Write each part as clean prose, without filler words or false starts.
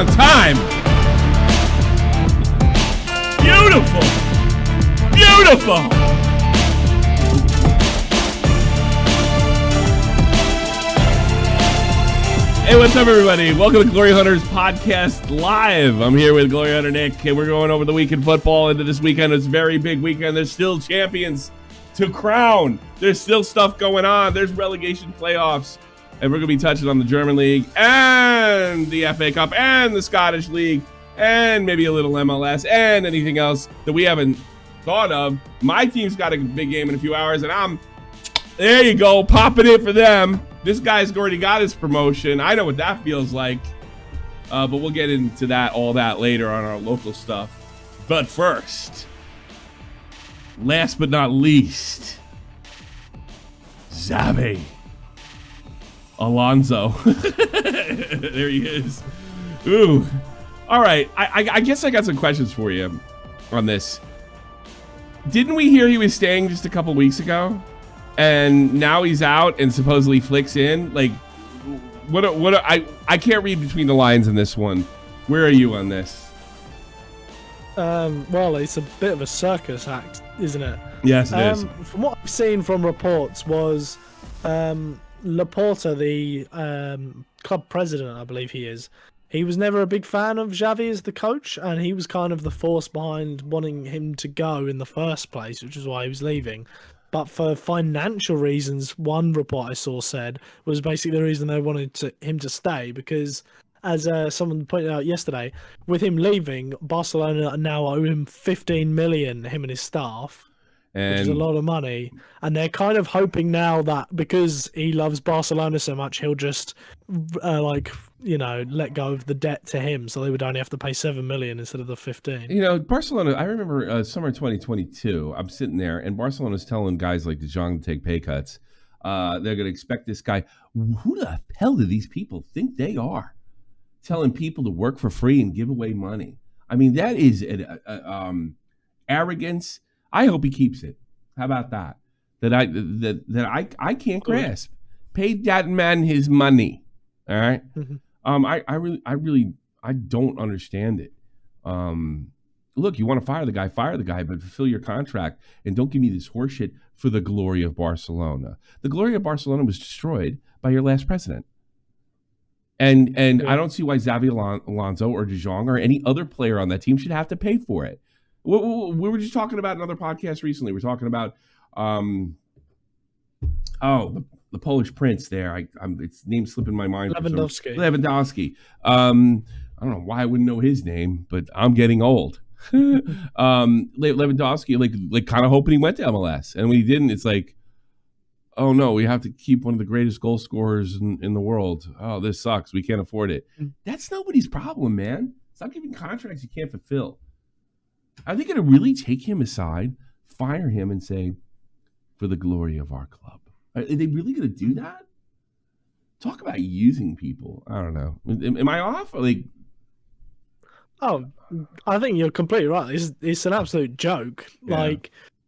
long time. Beautiful. Hey, what's up, everybody? Welcome to Glory Hunters Podcast Live. I'm here with Glory Hunter Nick, and we're going over the weekend football into this weekend. It's a very big weekend. There's still champions to crown. There's still stuff going on. There's relegation playoffs, and we're going to be touching on the German League and the FA Cup and the Scottish League and maybe a little MLS and anything else that we haven't thought of. My team's got a big game in a few hours, and there you go, popping it for them. This guy's already got his promotion. I know what that feels like. But we'll get into all that later on our local stuff. But first, last but not least, Xavi Alonso. There he is. Ooh. All right. I guess I got some questions for you on this. Didn't we hear he was staying just a couple weeks ago? And now he's out and supposedly flicks in. Like, I can't read between the lines in this one. Where are you on this? Well, it's a bit of a circus act, isn't it? Yes, it is. From what I've seen from reports was Laporta, the club president, I believe he is. He was never a big fan of Xavi as the coach, and he was kind of the force behind wanting him to go in the first place, which is why he was leaving. But for financial reasons, one report I saw said was basically the reason they wanted him to stay, because as someone pointed out yesterday, with him leaving, Barcelona now owe him 15 million, him and his staff, which is a lot of money. And they're kind of hoping now that because he loves Barcelona so much, he'll just let go of the debt to him, so they would only have to pay 7 million instead of the 15. You know, Barcelona, I remember summer 2022, I'm sitting there and Barcelona's telling guys like De Jong to take pay cuts. They're going to expect this guy. Who the hell do these people think they are? Telling people to work for free and give away money. I mean, that is arrogance. I hope he keeps it. How about that? That I can't grasp. Pay that man his money. All right. Mm-hmm. I don't understand it. Look, you want to fire the guy, but fulfill your contract and don't give me this horseshit for the glory of Barcelona. The glory of Barcelona was destroyed by your last president. And yeah. I don't see why Xavi Alonso or De Jong or any other player on that team should have to pay for it. We were just talking about another podcast recently. We're talking about the Polish prince there. Its name slipping my mind. Lewandowski. I don't know why I wouldn't know his name, but I'm getting old. Lewandowski, like kind of hoping he went to MLS, and when he didn't, it's like, oh no, we have to keep one of the greatest goal scorers in the world. Oh, this sucks. We can't afford it. That's nobody's problem, man. Stop giving contracts you can't fulfill. Are they going to really take him aside, fire him, and say, for the glory of our club? Are they really going to do that? Talk about using people. I don't know. Am I off? Or Oh, I think you're completely right. It's an absolute joke. Yeah.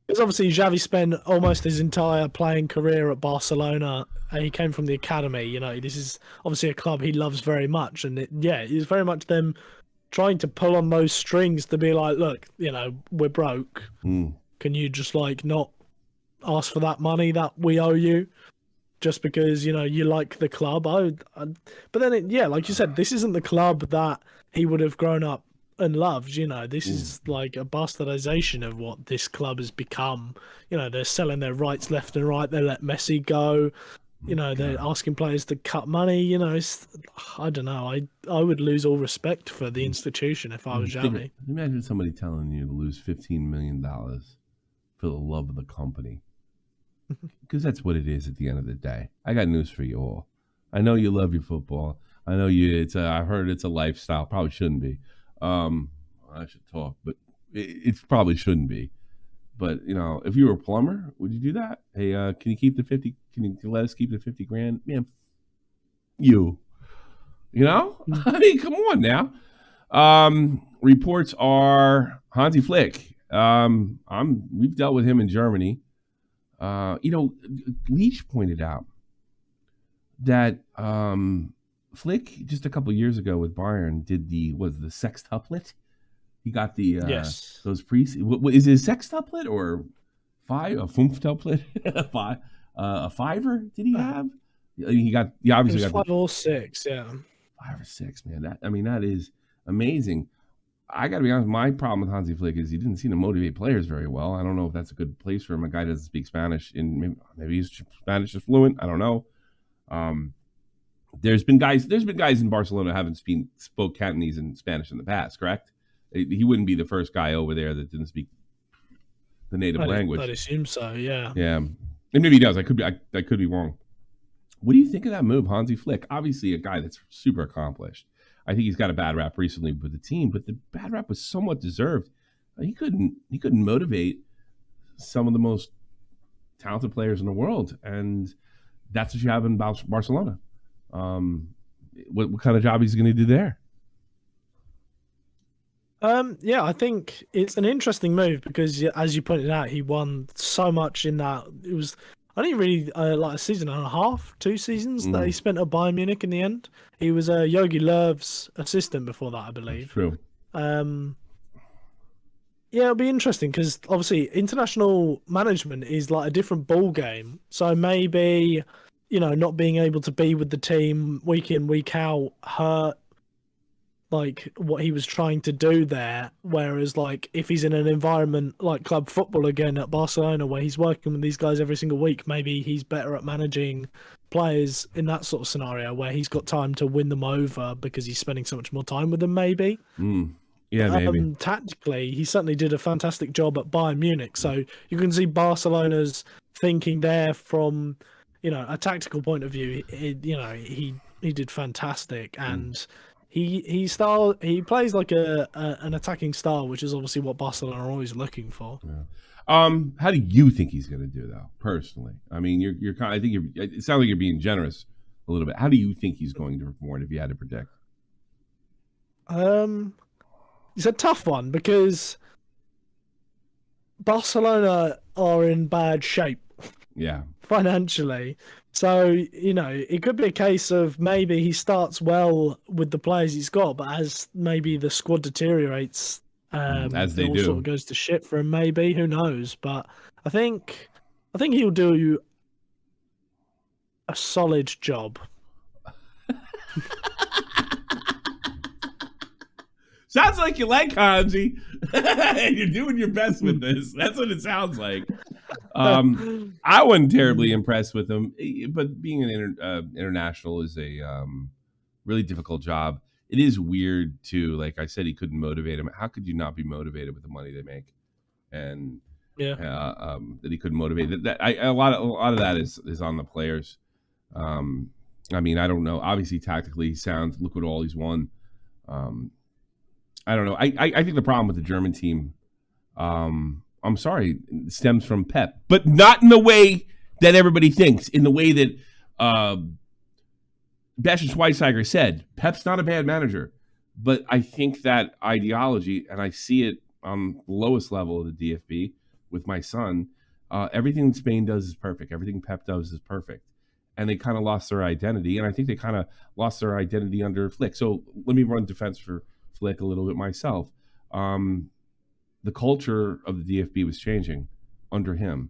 Because obviously Xavi spent almost his entire playing career at Barcelona. He came from the academy. You know, this is obviously a club he loves very much. And it's very much them trying to pull on those strings to be like, look, we're broke. Can you just not ask for that money that we owe you just because, you like the club? But then, like you said, this isn't the club that he would have grown up and loved. This is like a bastardization of what this club has become. They're selling their rights left and right. They let Messi go. They're asking players to cut money. I don't know. I would lose all respect for the institution if I was Xavi. Imagine somebody telling you to lose $15 million for the love of the company. Because that's what it is at the end of the day. I got news for you all. I know you love your football. I know I've heard it's a lifestyle. Probably shouldn't be. I should talk, but it probably shouldn't be. But if you were a plumber, would you do that? Hey, can you keep the 50? Can you let us keep the 50 grand? Man, I mean, come on now. Reports are Hansi Flick. We've dealt with him in Germany. Leach pointed out that Flick just a couple years ago with Bayern did the sextuplet. He got the Yes. those priests. What is it, a sextuplet or a fünftuplet? A fiver? Did he have? He obviously it was got 5 or 6. Yeah. 5 or 6. Man, that is amazing. I got to be honest. My problem with Hansi Flick is he didn't seem to motivate players very well. I don't know if that's a good place for him. A guy doesn't speak Spanish, and maybe he's Spanish is fluent. I don't know. There's been guys in Barcelona who haven't spoke Cantonese and Spanish in the past. Correct? He wouldn't be the first guy over there that didn't speak the native language. I'd assume so. Yeah. Yeah, and maybe he does. I could be wrong. What do you think of that move, Hansi Flick? Obviously, a guy that's super accomplished. I think he's got a bad rap recently with the team, but the bad rap was somewhat deserved. He couldn't motivate some of the most talented players in the world, and that's what you have in Barcelona. What kind of job he's going to do there? Yeah, I think it's an interesting move because, as you pointed out, he won so much in that. It was only really like a season and a half, 2 seasons that he spent at Bayern Munich in the end. He was Jogi Löw's assistant before that, I believe. True. Yeah, it'll be interesting because obviously international management is like a different ball game. So maybe, not being able to be with the team week in, week out hurt like what he was trying to do there. Whereas like if he's in an environment like club football again at Barcelona where he's working with these guys every single week, maybe he's better at managing players in that sort of scenario where he's got time to win them over because he's spending so much more time with them maybe. Yeah, maybe. Tactically, he certainly did a fantastic job at Bayern Munich. So you can see Barcelona's thinking there from, a tactical point of view. He did fantastic, and he plays like an attacking style, which is obviously what Barcelona are always looking for. Yeah. How do you think he's going to do though? Personally, I mean, it sounds like you're being generous a little bit. How do you think he's going to perform if you had to predict? It's a tough one because Barcelona are in bad shape. Yeah. Financially. So, it could be a case of maybe he starts well with the players he's got, but as maybe the squad deteriorates, as they it all do, sort of goes to shit for him, maybe. Who knows? But I think he'll do a solid job. Sounds like you like Hansi. You're doing your best with this. That's what it sounds like. I wasn't terribly impressed with him, but being an international is a really difficult job. It is weird too. Like I said, he couldn't motivate him. How could you not be motivated with the money they make? And that he couldn't motivate. A lot of that is on the players. I mean, I don't know. Obviously, tactically, he sounds. Look what all he's won. I don't know. I think the problem with the German team, I'm sorry, stems from Pep, but not in the way that everybody thinks. In the way that Bastian Schweinsteiger said, Pep's not a bad manager, but I think that ideology, and I see it on the lowest level of the DFB with my son. Everything Spain does is perfect. Everything Pep does is perfect. And they kind of lost their identity, and I think they kind of lost their identity under Flick. So let me run defense for Flick a little bit myself. The culture of the DFB was changing under him.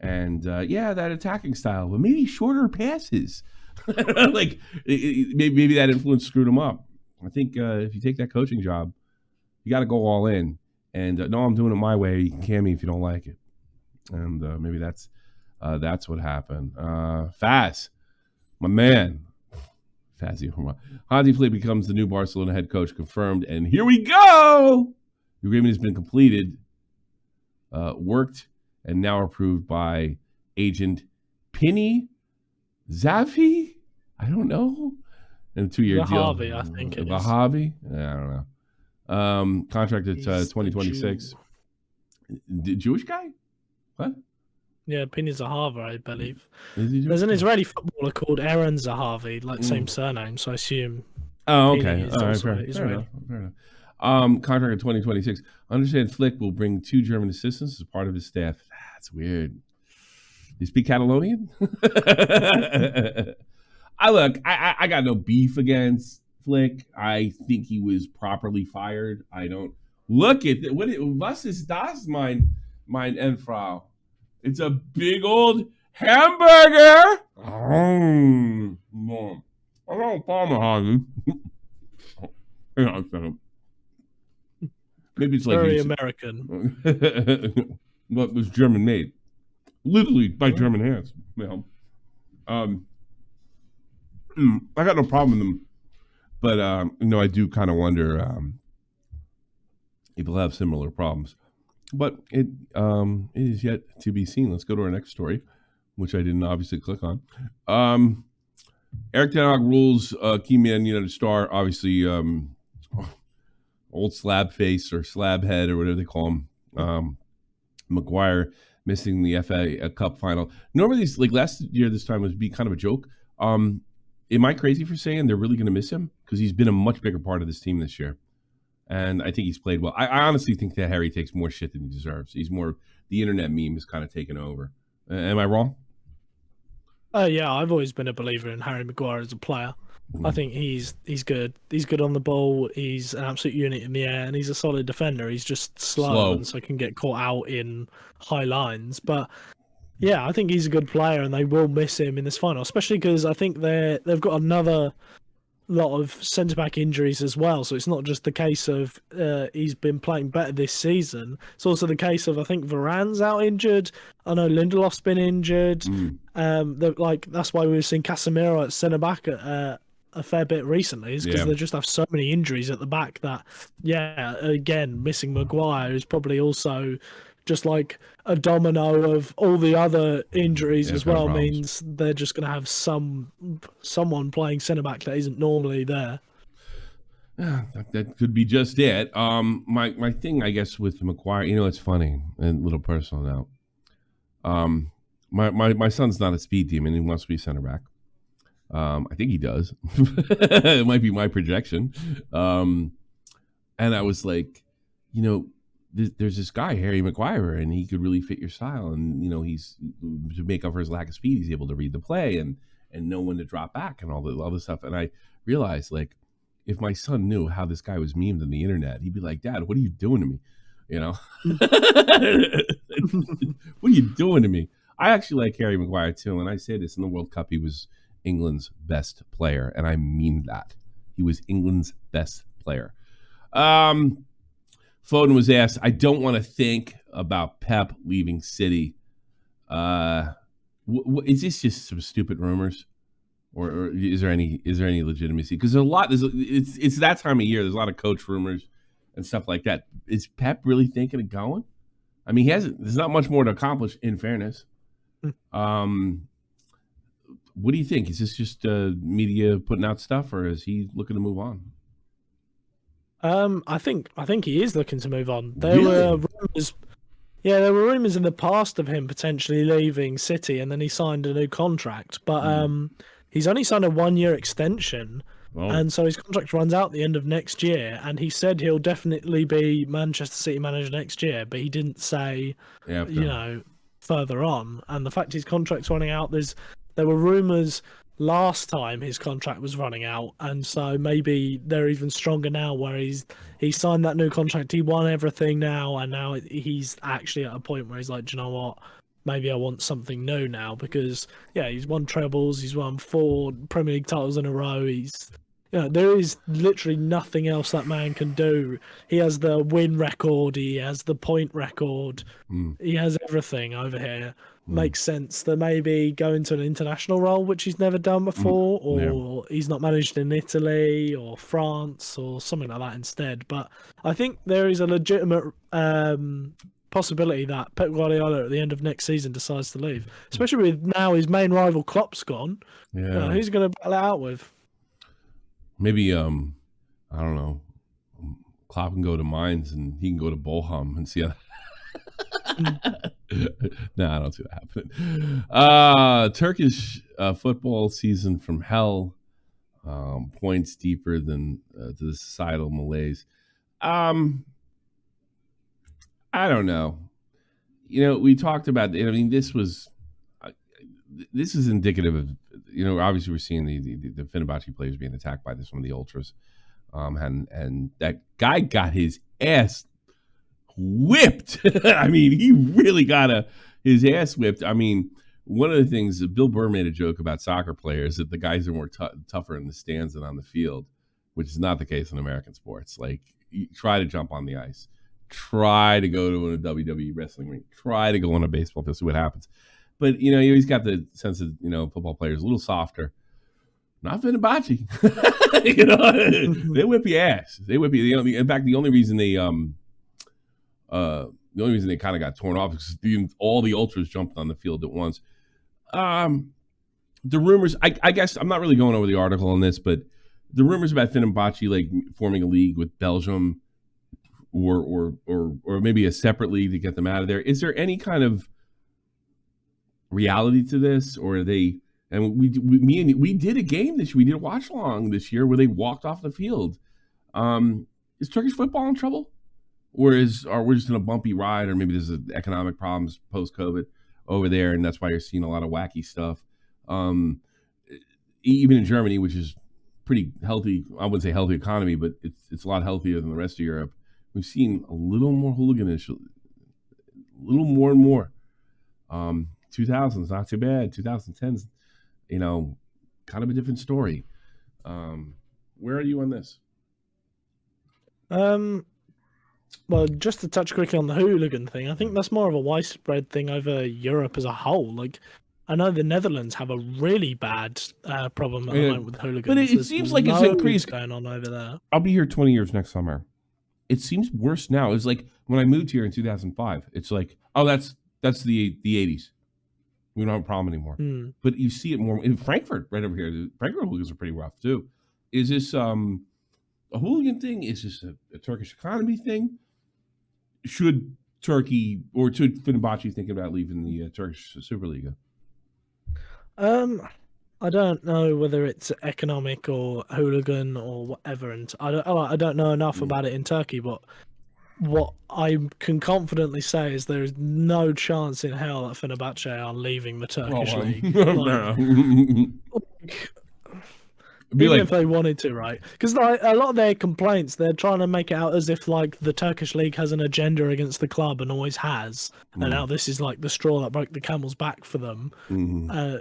And that attacking style, but maybe shorter passes. Like maybe that influence screwed him up. I think if you take that coaching job, you got to go all in. And no, I'm doing it my way. You can can me if you don't like it. And maybe that's what happened. Faz, my man. Fazio. Hansi Flick becomes the new Barcelona head coach, confirmed. And here we go. The agreement has been completed, worked, and now approved by agent Penny Xavi. I don't know. And a 2-year deal. Xavi, I think it is. Xavi? I don't know. Contract at 2026. The Jewish guy? What? Yeah, Pini Zahavi, I believe. Is There's an Israeli footballer called Aaron Zahavi, like same surname, so I assume. Oh, okay. All right, fair enough. Contract in 2026. Understand Flick will bring 2 German assistants as part of his staff. That's weird. You speak Catalonian? I got no beef against Flick. I think he was properly fired. I don't look at was ist das, mein Frau? It's a big old hamburger. Oh, no. I don't Parmesan. Hang on a second. Maybe it's like very American. But it was German made, literally by German hands. You know. I got no problem with them, but I do kind of wonder if we'll have similar problems. But it is yet to be seen. Let's go to our next story, which I didn't obviously click on. Eric Ten Hag rules key man United star, obviously old slab face or slab head or whatever they call him. Maguire missing the FA Cup final. Normally, like last year, this time would be kind of a joke. Am I crazy for saying they're really going to miss him? Because he's been a much bigger part of this team this year. And I think he's played well. I honestly think that Harry takes more shit than he deserves. He's more, the internet meme is kind of taken over. Am I wrong? Yeah, I've always been a believer in Harry Maguire as a player. I think he's good. He's good on the ball. He's an absolute unit in the air, and he's a solid defender. He's just slow. And so can get caught out in high lines. But yeah, I think he's a good player, and they will miss him in this final, especially because I think they've got another lot of centre-back injuries as well. So it's not just the case of he's been playing better this season. It's also the case of, I think, Varane's out injured. I know Lindelof's been injured. That's why we've seen Casemiro at centre-back a fair bit recently, is because they just have so many injuries at the back that, again, missing Maguire is probably also just like a domino of all the other injuries as well. Means they're just going to have someone playing centre back that isn't normally there. Yeah, that could be just it. My thing, I guess, with Maguire, it's funny and a little personal now. My son's not a speed demon. He wants to be center back. I think he does. It might be my projection. And I was like, there's this guy, Harry Maguire, and he could really fit your style. And, he's, to make up for his lack of speed, he's able to read the play and know when to drop back and all this stuff. And I realized, like, if my son knew how this guy was memed on the internet, he'd be like, Dad, what are you doing to me? What are you doing to me? I actually like Harry Maguire, too. And I say this, in the World Cup, he was England's best player. And I mean that. He was England's best player. Foden was asked, I don't want to think about Pep leaving City. Is this just some stupid rumors? Or is there any legitimacy? Because it's that time of year. There's a lot of coach rumors and stuff like that. Is Pep really thinking of going? I mean, there's not much more to accomplish, in fairness. What do you think? Is this just media putting out stuff, or is he looking to move on? I think he is looking to move on. There were rumors in the past of him potentially leaving City, and then he signed a new contract. But he's only signed a 1-year extension, and so his contract runs out at the end of next year. And he said he'll definitely be Manchester City manager next year, but he didn't say, further on. And the fact his contract's running out, there were rumors last time his contract was running out, and so maybe they're even stronger now, where he signed that new contract, he won everything now, and now he's actually at a point where he's like, do you know what, maybe I want something new now, because he's won trebles, he's won 4 Premier League titles in a row, there is literally nothing else that man can do. He has the win record, he has the point record, he has everything over here. Makes sense to maybe go into an international role, which he's never done before, or he's not managed in Italy or France or something like that instead. But I think there is a legitimate possibility that Pep Guardiola at the end of next season decides to leave, especially with now his main rival Klopp's gone. Who's going to battle it out with? Maybe I don't know. Klopp can go to Mainz and he can go to Bochum and see how. No, I don't see that happening. Turkish football season from hell, points deeper than to the societal malaise. I don't know. We talked about. I mean, this is indicative of obviously we're seeing the Fenerbahce players being attacked by some of the ultras, and that guy got his ass whipped. I mean, he really got his ass whipped. I mean, one of the things that Bill Burr made a joke about soccer players that the guys are more tougher in the stands than on the field, which is not the case in American sports. Like, you try to jump on the ice, try to go to a WWE wrestling ring, try to go on a baseball field, see what happens. But, you always got the sense that, football players a little softer. Not Fenerbahce. They whip your ass. They whip you. In fact, the only reason they kind of got torn off is because all the ultras jumped on the field at once. The rumors, I guess, I'm not really going over the article on this, but the rumors about Fenerbahce like forming a league with Belgium or maybe a separate league to get them out of there. Is there any kind of reality to this, or are they? And we did a game this year. We did a watch along this year where they walked off the field. Is Turkish football in trouble, or are we just in a bumpy ride, or maybe there's economic problems post COVID over there, and that's why you're seeing a lot of wacky stuff. Even in Germany, which is pretty healthy, I wouldn't say healthy economy, but it's a lot healthier than the rest of Europe. We've seen a little more hooliganism, a little more and more. 2000s, not too bad. 2010s, kind of a different story. Where are you on this? Well, just to touch quickly on the hooligan thing, I think that's more of a widespread thing over Europe as a whole. Like, I know the Netherlands have a really bad problem at the moment with hooligans. But it seems like it's increased going on over there. I'll be here 20 years next summer. It seems worse now. It's like when I moved here in 2005. It's like, oh, that's the 80s. We don't have a problem anymore. But you see it more in Frankfurt, right over here. The Frankfurt hooligans are pretty rough too. Is this a hooligan thing? Is this a Turkish economy thing? Should Turkey or should Fenerbahce think about leaving the Turkish Superliga? I don't know whether it's economic or hooligan or whatever, and I don't know enough about it in Turkey. But what I can confidently say is there is no chance in hell that Fenerbahce are leaving the Turkish league. Even if they wanted to, right? Because a lot of their complaints, they're trying to make it out as if like the Turkish league has an agenda against the club and always has, and now this is like the straw that broke the camel's back for them.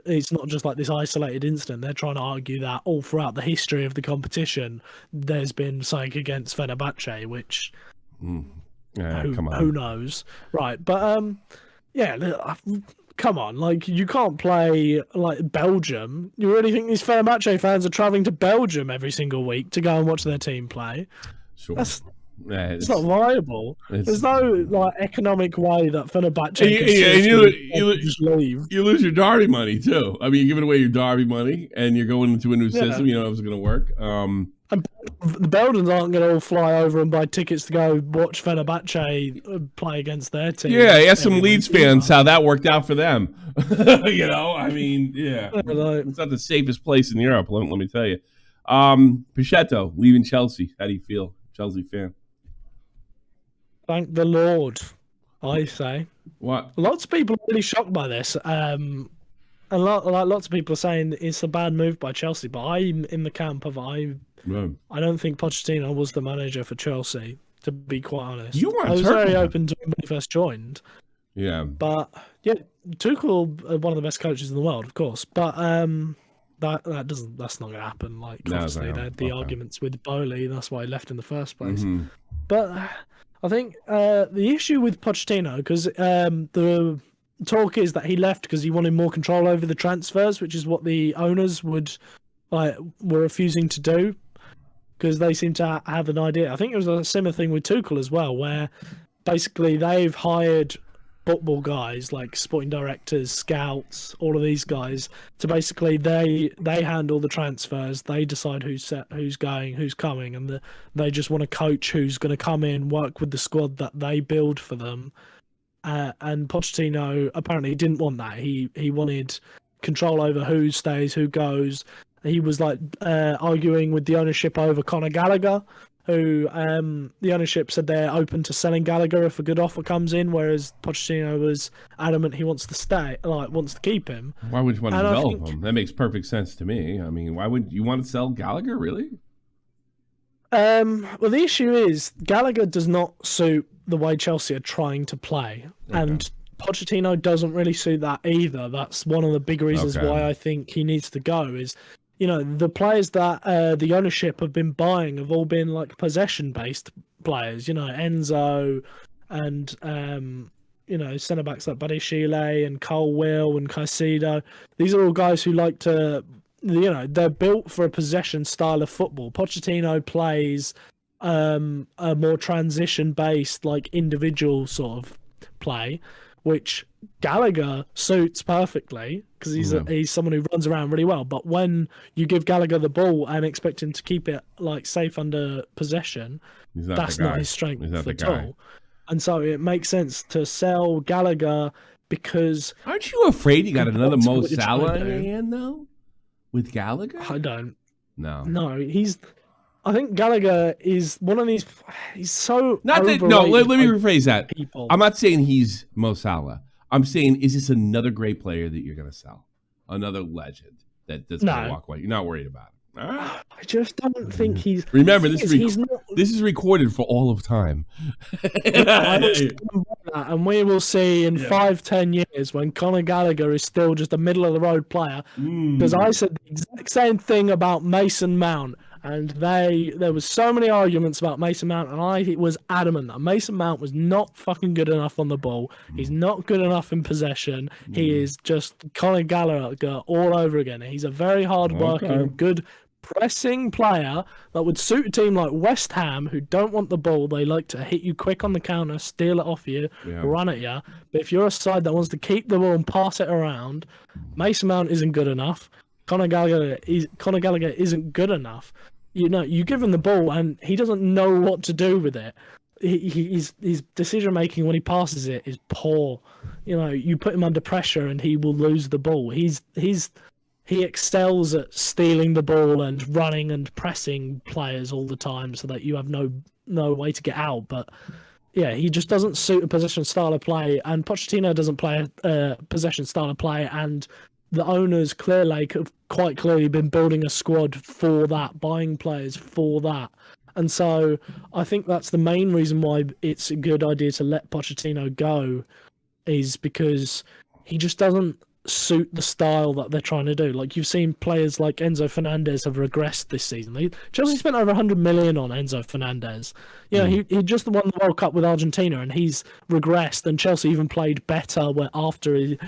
It's not just like this isolated incident. They're trying to argue that all throughout the history of the competition, there's been something against Fenerbahce, which who knows, right? But come on, like, you can't play like Belgium. You really think these Fenerbahce fans are traveling to Belgium every single week to go and watch their team play? Sure. It's not viable. There's no like economic way that Fenerbahce can just leave. You lose your Derby money too. I mean, you're giving away your Derby money, and you're going into a new system. You know if it's going to work. And the Belgians aren't going to all fly over and buy tickets to go watch Fenerbahce play against their team. Yeah, ask some Leeds fans how that worked out for them. I mean, it's not the safest place in Europe, let me tell you. Pichetto leaving Chelsea. How do you feel, Chelsea fan? Thank the Lord, I say. What? Lots of people are really shocked by this. Lots of people are saying it's a bad move by Chelsea, but I'm in the camp of I don't think Pochettino was the manager for Chelsea, to be quite honest. I was very open to him when he first joined. Yeah. But Tuchel, one of the best coaches in the world, of course. But that's not going to happen. Like, obviously, they had the arguments with Bowley, that's why he left in the first place. But I think the issue with Pochettino, because the talk is that he left because he wanted more control over the transfers, which is what the owners were refusing to do, because they seem to have an idea. I think it was a similar thing with Tuchel as well, where basically they've hired football guys like sporting directors, scouts, all of these guys to basically they handle the transfers. They decide who's going, who's coming, and they just want to coach who's going to come in, work with the squad that they build for them. And Pochettino apparently didn't want that. He wanted control over who stays, who goes. He was like arguing with the ownership over Conor Gallagher, who the ownership said they're open to selling Gallagher if a good offer comes in, whereas Pochettino was adamant he wants to keep him. Why would you want to And I develop think- him? That makes perfect sense to me. I mean, why would you want to sell Gallagher, really? Well, the issue is Gallagher does not suit the way Chelsea are trying to play, and Pochettino doesn't really suit that either. That's one of the big reasons why I think he needs to go. Is the players that the ownership have been buying have all been like possession-based players. Enzo and centre backs like Buddy Chile and Cole Will and Caicedo. These are all guys who like to. They're built for a possession style of football. Pochettino plays a more transition-based, like individual sort of play, which Gallagher suits perfectly because he's someone who runs around really well. But when you give Gallagher the ball and expect him to keep it like safe under possession, that's not his strength at all. And so it makes sense to sell Gallagher because. Aren't you afraid you got another Mo Salah in your hand though? With Gallagher? I don't. No. No, I think Gallagher is one of these. He's so. Not that. No, let me rephrase that. People. I'm not saying he's Mo Salah. I'm saying, is this another great player that you're going to sell? Another legend that's going to walk away? You're not worried about it. All right. I just don't think he's. Remember, this is recorded for all of time. And we will see in 5-10 years when Conor Gallagher is still just a middle of the road player. Because I said the exact same thing about Mason Mount, and there was so many arguments about Mason Mount, and I was adamant that Mason Mount was not fucking good enough on the ball. He's not good enough in possession. He is just Conor Gallagher all over again. He's a very hard-working, good pressing player that would suit a team like West Ham, who don't want the ball. They like to hit you quick on the counter, steal it off you, run at you. But if you're a side that wants to keep the ball and pass it around, Mason Mount isn't good enough. Conor Gallagher isn't good enough. You give him the ball and he doesn't know what to do with it. His decision making when he passes it is poor. You put him under pressure and he will lose the ball. He excels at stealing the ball and running and pressing players all the time so that you have no way to get out. But yeah, he just doesn't suit a possession style of play, and Pochettino doesn't play a possession style of play, and the owners clearly have quite clearly been building a squad for that, buying players for that. And so I think that's the main reason why it's a good idea to let Pochettino go, is because he just doesn't suit the style that they're trying to do. Like, you've seen players like Enzo Fernandez have regressed this season. Chelsea spent over 100 million on Enzo Fernandez. He just won the World Cup with Argentina and he's regressed, and Chelsea even played better after he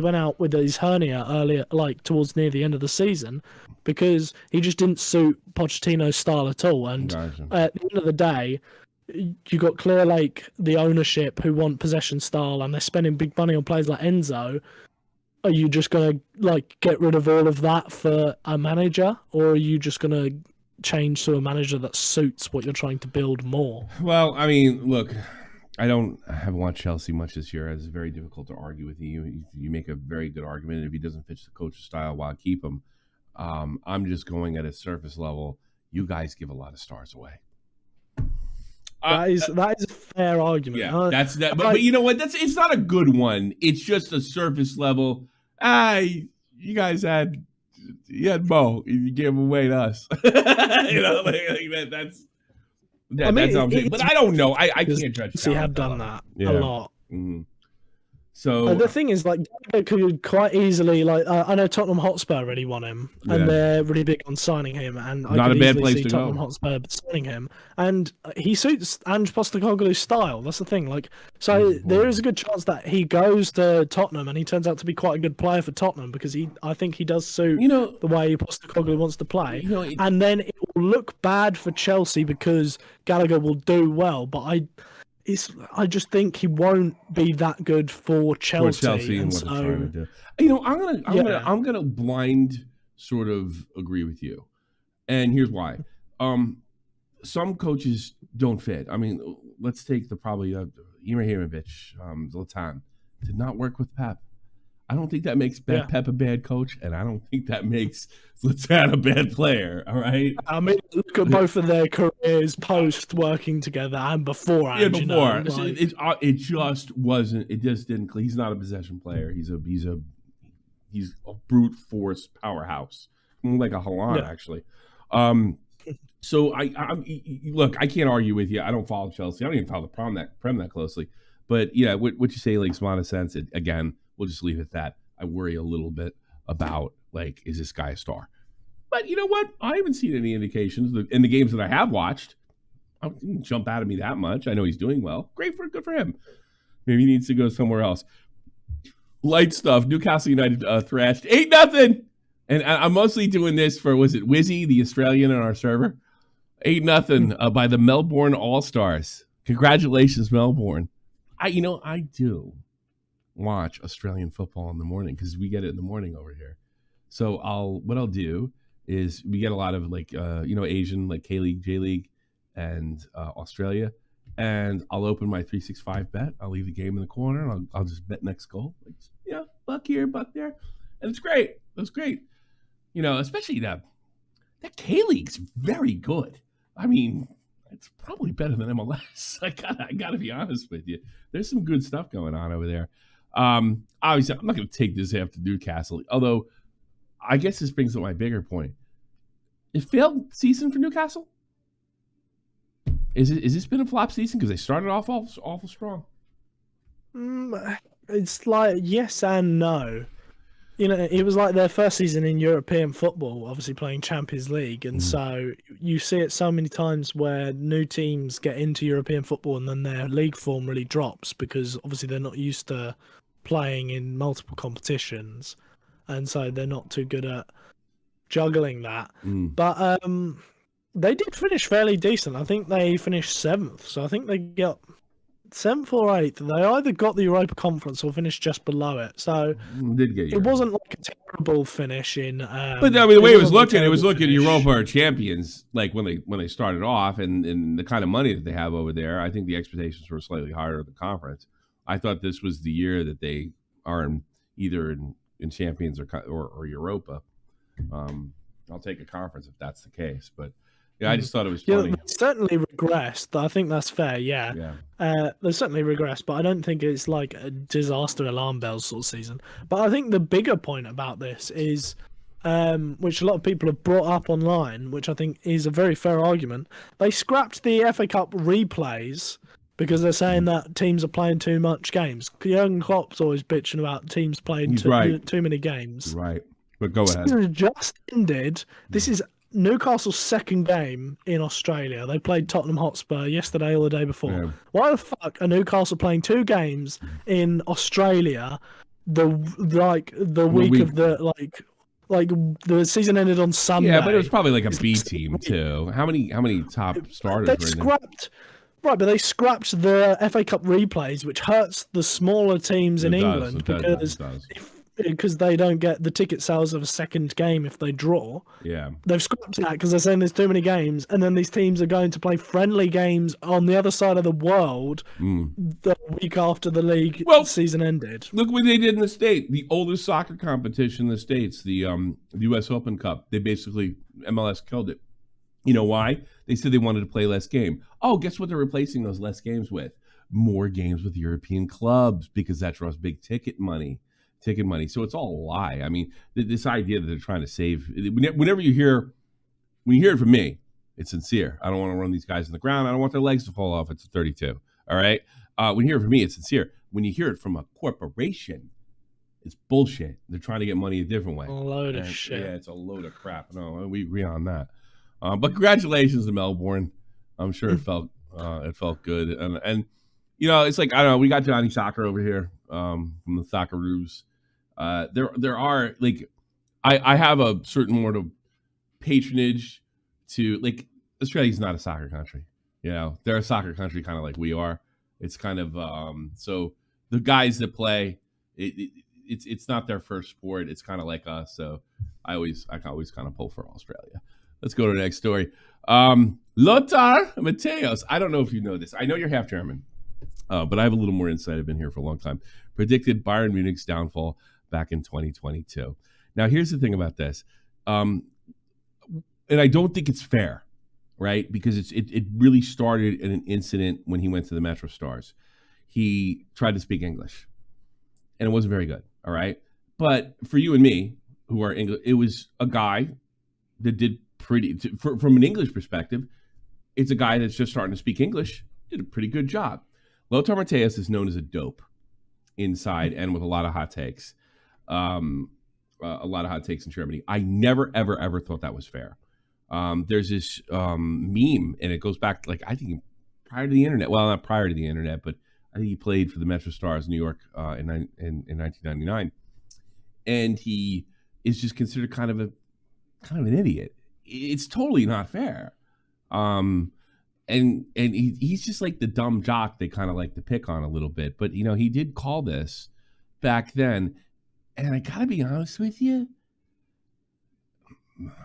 went out with his hernia earlier, like towards near the end of the season, because he just didn't suit Pochettino's style at all. And at the end of the day, you got Clear Lake, the ownership, who want possession style, and they're spending big money on players like Enzo. Are you just going to get rid of all of that for a manager, or are you just going to change to a manager that suits what you're trying to build more? Well, I mean, look, I haven't watched Chelsea much this year. It's very difficult to argue with you. You make a very good argument. If he doesn't fit the coach's style, why keep him? I'm just going at a surface level. You guys give a lot of stars away. That is a fair argument. Yeah, that's that. But you know what? It's not a good one. It's just a surface level. You guys had Mo. You gave him away to us. That's how I'm saying. But I don't know. I can't judge. He have done that a lot. Mm-hmm. So the thing is, Gallagher could quite easily, I know Tottenham Hotspur really want him, and they're really big on signing him, and I could easily see Tottenham Hotspur signing him, and he suits Ange Postecoglou's style. That's the thing. There is a good chance that he goes to Tottenham and he turns out to be quite a good player for Tottenham, because I think he does suit the way Postecoglou wants to play, and then it will look bad for Chelsea because Gallagher will do well, but I just think he won't be that good for Chelsea. And what they're trying to do. I'm gonna blind sort of agree with you, and here's why. Some coaches don't fit. I mean, let's take Ibrahimovic, Zlatan, did not work with Pep. I don't think that makes Pep a bad coach, and I don't think that makes Zlatan a bad player. All right. I mean, look at both of their careers post working together and beforehand. Yeah, before. You know, So it just wasn't. It just didn't. He's not a possession player. He's a brute force powerhouse, like a Haaland actually. So look. I can't argue with you. I don't follow Chelsea. I don't even follow the Prem that closely. But yeah, what you say makes a lot of sense. Again, we'll just leave it at that. I worry a little bit about, like, is this guy a star? But you know what? I haven't seen any indications in the games that I have watched. I didn't jump out at me that much. I know he's doing well. Good for him. Maybe he needs to go somewhere else. Light stuff. Newcastle United thrashed 8-0. And I'm mostly doing this for, was it Wizzy, the Australian on our server? 8-0 by the Melbourne All-Stars. Congratulations, Melbourne. I do watch Australian football in the morning because we get it in the morning over here. So what I'll do is we get a lot of Asian, like K-League, J-League, and Australia. And I'll open my 365 bet. I'll leave the game in the corner. And I'll just bet next goal. Buck here, buck there. And it's great. It's great. Especially that K-League's very good. I mean, it's probably better than MLS. I gotta be honest with you. There's some good stuff going on over there. Obviously, I'm not going to take this after Newcastle, although I guess this brings up my bigger point. It failed season for Newcastle? Is this been a flop season? Because they started off awful strong. It's like yes and no. It was like their first season in European football, obviously playing Champions League. And so you see it so many times where new teams get into European football and then their league form really drops because obviously they're not used to playing in multiple competitions. And so they're not too good at juggling that. But they did finish fairly decent. I think they finished 7th. So I think they got 7th or 8th. They either got the Europa Conference or finished just below it. So it wasn't like a terrible finish in. But I mean, the way it was looking Europa are champions. Like when they started off, and the kind of money that they have over there, I think the expectations were slightly higher at the conference. I thought this was the year that they are either in champions or Europa. I'll take a conference if that's the case, but. Yeah, I just thought it was funny. They certainly regressed. I think that's fair, yeah. They certainly regressed, but I don't think it's like a disaster alarm bells sort of season. But I think the bigger point about this is, which a lot of people have brought up online, which I think is a very fair argument. They scrapped the FA Cup replays because they're saying that teams are playing too much games. Jurgen Klopp's always bitching about teams playing too many games. Right, but go ahead. Season just ended. This is Newcastle's second game in Australia. They played Tottenham Hotspur yesterday or the day before. Yeah. Why the fuck are Newcastle playing 2 games in Australia the week of the season ended on Sunday? Yeah, but it was probably like a B team too. How many top starters? They scrapped but they scrapped the FA Cup replays, which hurts the smaller teams in England because they don't get the ticket sales of a second game if they draw. Yeah. They've scrapped that because they're saying there's too many games, and then these teams are going to play friendly games on the other side of the world the week after the league season ended. Look what they did in the States. The oldest soccer competition in the States, the U.S. Open Cup. They basically, MLS killed it. You know why? They said they wanted to play less game. Oh, guess what they're replacing those less games with? More games with European clubs because that draws big ticket money. So it's all a lie. I mean, this idea that they're trying to save, whenever you hear it from me, it's sincere. I don't want to run these guys in the ground. I don't want their legs to fall off. It's a 32. All right. When you hear it from me, it's sincere. When you hear it from a corporation, it's bullshit. They're trying to get money a different way. A load of shit. Yeah, it's a load of crap. No, we agree on that. But congratulations to Melbourne. I'm sure it felt good. And it's like, I don't know, we got Johnny Soccer over here from the Socceroos. There are, like, I have a certain amount of patronage to, like, Australia's not a soccer country. They're a soccer country kind of like we are. It's kind of so the guys that play, it's not their first sport. It's kind of like us. So I can always kind of pull for Australia. Let's go to the next story. Lothar Matthäus. I don't know if you know this. I know you're half German, but I have a little more insight. I've been here for a long time. Predicted Bayern Munich's downfall back in 2022. Now, here's the thing about this. And I don't think it's fair, right? Because it really started in an incident when he went to the Metro Stars. He tried to speak English, and it wasn't very good, all right? But for you and me, who are English, it was a guy that did pretty, from an English perspective, it's a guy that's just starting to speak English, did a pretty good job. Lothar Matthäus is known as a dope inside and with a lot of hot takes. A lot of hot takes in Germany. I never, ever, ever thought that was fair. There's this meme, and it goes back, like, I think prior to the internet. Well, not prior to the internet, but I think he played for the Metro Stars New York in 1999. And he is just considered kind of an idiot. It's totally not fair. And he's just like the dumb jock they kind of like to pick on a little bit. But, you know, he did call this back then. And I got to be honest with you,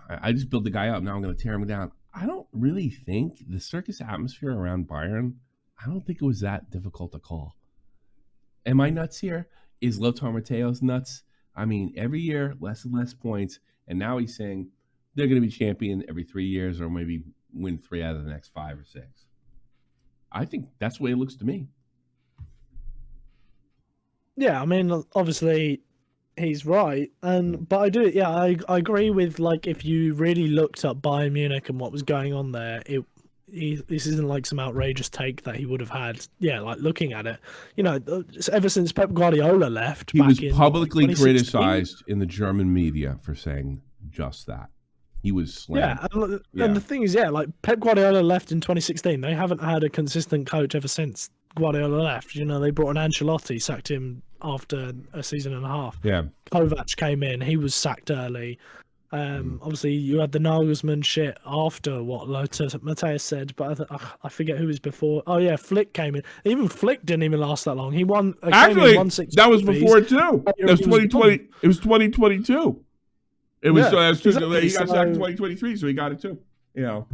I just built the guy up. Now I'm going to tear him down. I don't really think the circus atmosphere around Bayern, I don't think it was that difficult to call. Am I nuts here? Is Lothar Matthäus nuts? I mean, every year, less and less points. And now he's saying they're going to be champion every 3 years or maybe win 3 out of the next 5 or 6. I think that's the way it looks to me. Yeah, I mean, obviously he's right, but I agree with, like, if you really looked at Bayern Munich and what was going on there, this isn't like some outrageous take that he would have had. Yeah, like looking at it, you know, ever since Pep Guardiola left, he was publicly criticized in the German media for saying just that. He was slammed. Yeah, and the thing is, like Pep Guardiola left in 2016. They haven't had a consistent coach ever since Guardiola left. You know, they brought in Ancelotti, sacked him after a season and a half. Yeah. Kovac came in, he was sacked early. Obviously, you had the Nagelsmann shit after what Lothar Matthäus said, but I forget who was before. Oh yeah, Flick came in. Even Flick didn't even last that long. He won. Actually, that was before too. That was 2020. It was 2022. It was exactly. He got sacked in 2023, so he got it too. You know.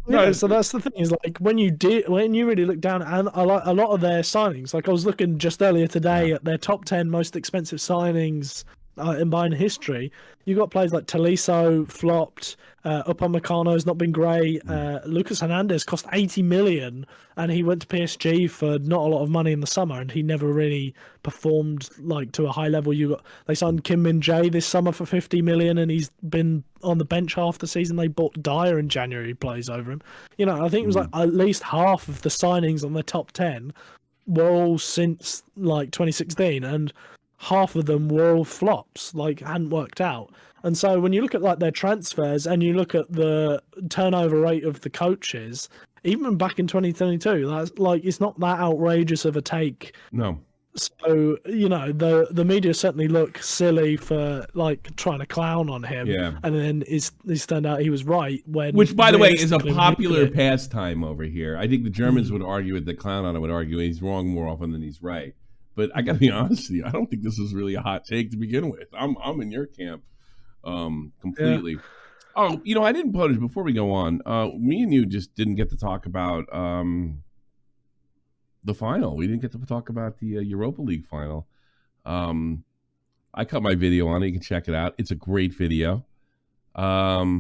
Yeah, so that's the thing, is like when you really look down at a lot of their signings, like I was looking just earlier today at their top 10 most expensive signings in Bayern history, you got players like Tolisso flopped, Upamecano's not been great, Lucas Hernandez cost 80 million and he went to PSG for not a lot of money in the summer and he never really performed like to a high level. They signed Kim Min-jae this summer for 50 million and he's been on the bench half the season. They bought Dyer in January, he plays over him. You know, I think it was like at least half of the signings on the top 10 were all since like 2016 and half of them were all flops, like hadn't worked out. And so when you look at like their transfers and you look at the turnover rate of the coaches, even back in 2022, that's like, it's not that outrageous of a take. No. So, you know, the media certainly look silly for like trying to clown on him. Yeah. And then it's turned out he was right. Which, by the way, is a popular pastime over here. I think the Germans would argue it, the clown on it would argue he's wrong more often than he's right. But I gotta be honest with you, I don't think this is really a hot take to begin with. I'm in your camp completely. Yeah. Oh, you know, I didn't punish before we go on. Me and you just didn't get to talk about the final. We didn't get to talk about the Europa League final. I cut my video on it. You can check it out. It's a great video. I'll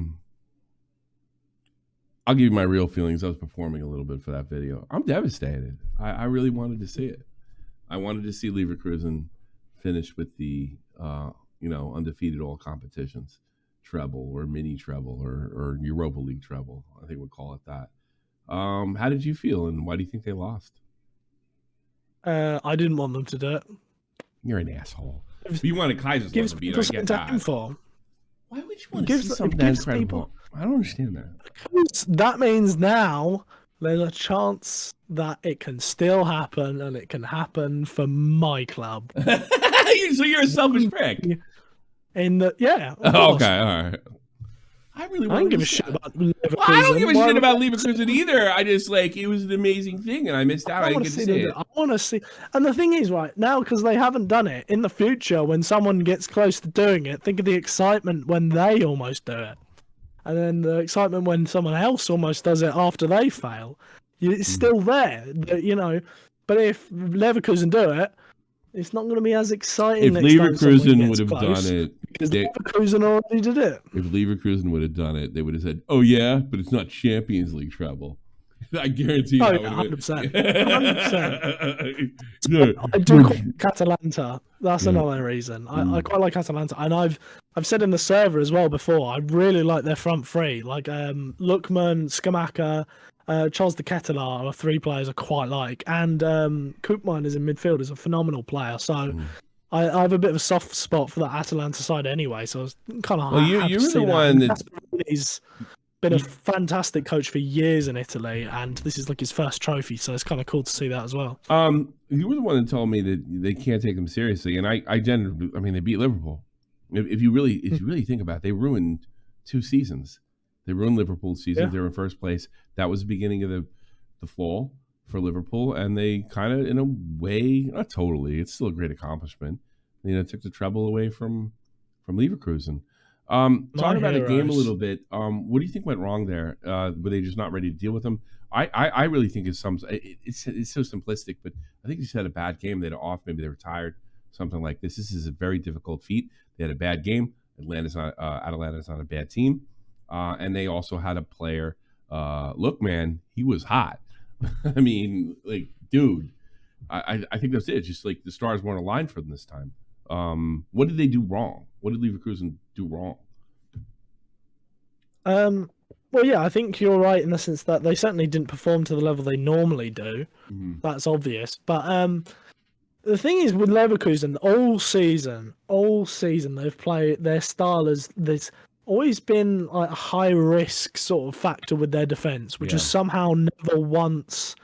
give you my real feelings. I was performing a little bit for that video. I'm devastated. I really wanted to see it. I wanted to see Leverkusen finish with the, undefeated all competitions treble or mini treble or Europa League treble. I think we'll call it that. How did you feel, and why do you think they lost? I didn't want them to do it. You're an asshole. If you wanted Kaiserslautern to beat, I get that. For. Why would you want to see something that incredible? I don't understand that. Because that means now there's a chance that it can still happen, and it can happen for my club. So you're a selfish prick. Okay, all right. I don't give a shit about Leverkusen. I don't give a shit about Leverkusen either. I just it was an amazing thing, and I missed out. I didn't get to see it. I want to see. And the thing is, right now, because they haven't done it, in the future, when someone gets close to doing it, think of the excitement when they almost do it. And then the excitement when someone else almost does it after they fail. It's still there, you know. But if Leverkusen do it, It's not going to be as exciting If next time someone Leverkusen gets would have close, done it, because Leverkusen already did it. if Leverkusen would have done it, they would have said, "Oh yeah, but it's not Champions League treble." I guarantee Oh, that yeah, would have 100%. been. 100%. I do quite like Atalanta. That's Yeah. another reason. I quite like Atalanta, and I've said in the server as well before. I really like their front three, like Lookman, Skamaka, Charles de Ketelaar are three players I quite like, and Koopman is in midfield, is a phenomenal player. So I have a bit of a soft spot for that Atalanta side anyway. So I was kind of happy you to were see the that. one that Gasperini's been a fantastic coach for years in Italy, and this is like his first trophy, so it's kind of cool to see that as well. You were the one that told me that they can't take them seriously, and I mean, they beat Liverpool. If you really think about it, they ruined 2 seasons. They ruined Liverpool's season. Yeah. They were in first place. That was the beginning of the fall for Liverpool, and they kind of, in a way, not totally. It's still a great accomplishment. Took the treble away from Leverkusen. Talking about the game a little bit. What do you think went wrong there? Were they just not ready to deal with them? I really think it's so simplistic, but I think they just had a bad game. They had off. Maybe they were tired. Something like this. This is a very difficult feat. They had a bad game. Atalanta's not a bad team, and they also had a player. Look, man, he was hot. I mean, like, dude, I think that's it. Just like the stars weren't aligned for them this time. What did they do wrong? What did Leverkusen do wrong? Well, yeah, I think you're right in the sense that they certainly didn't perform to the level they normally do. Mm-hmm. That's obvious. But the thing is with Leverkusen, all season they've played their style as there's always been like a high risk sort of factor with their defense, which has somehow never once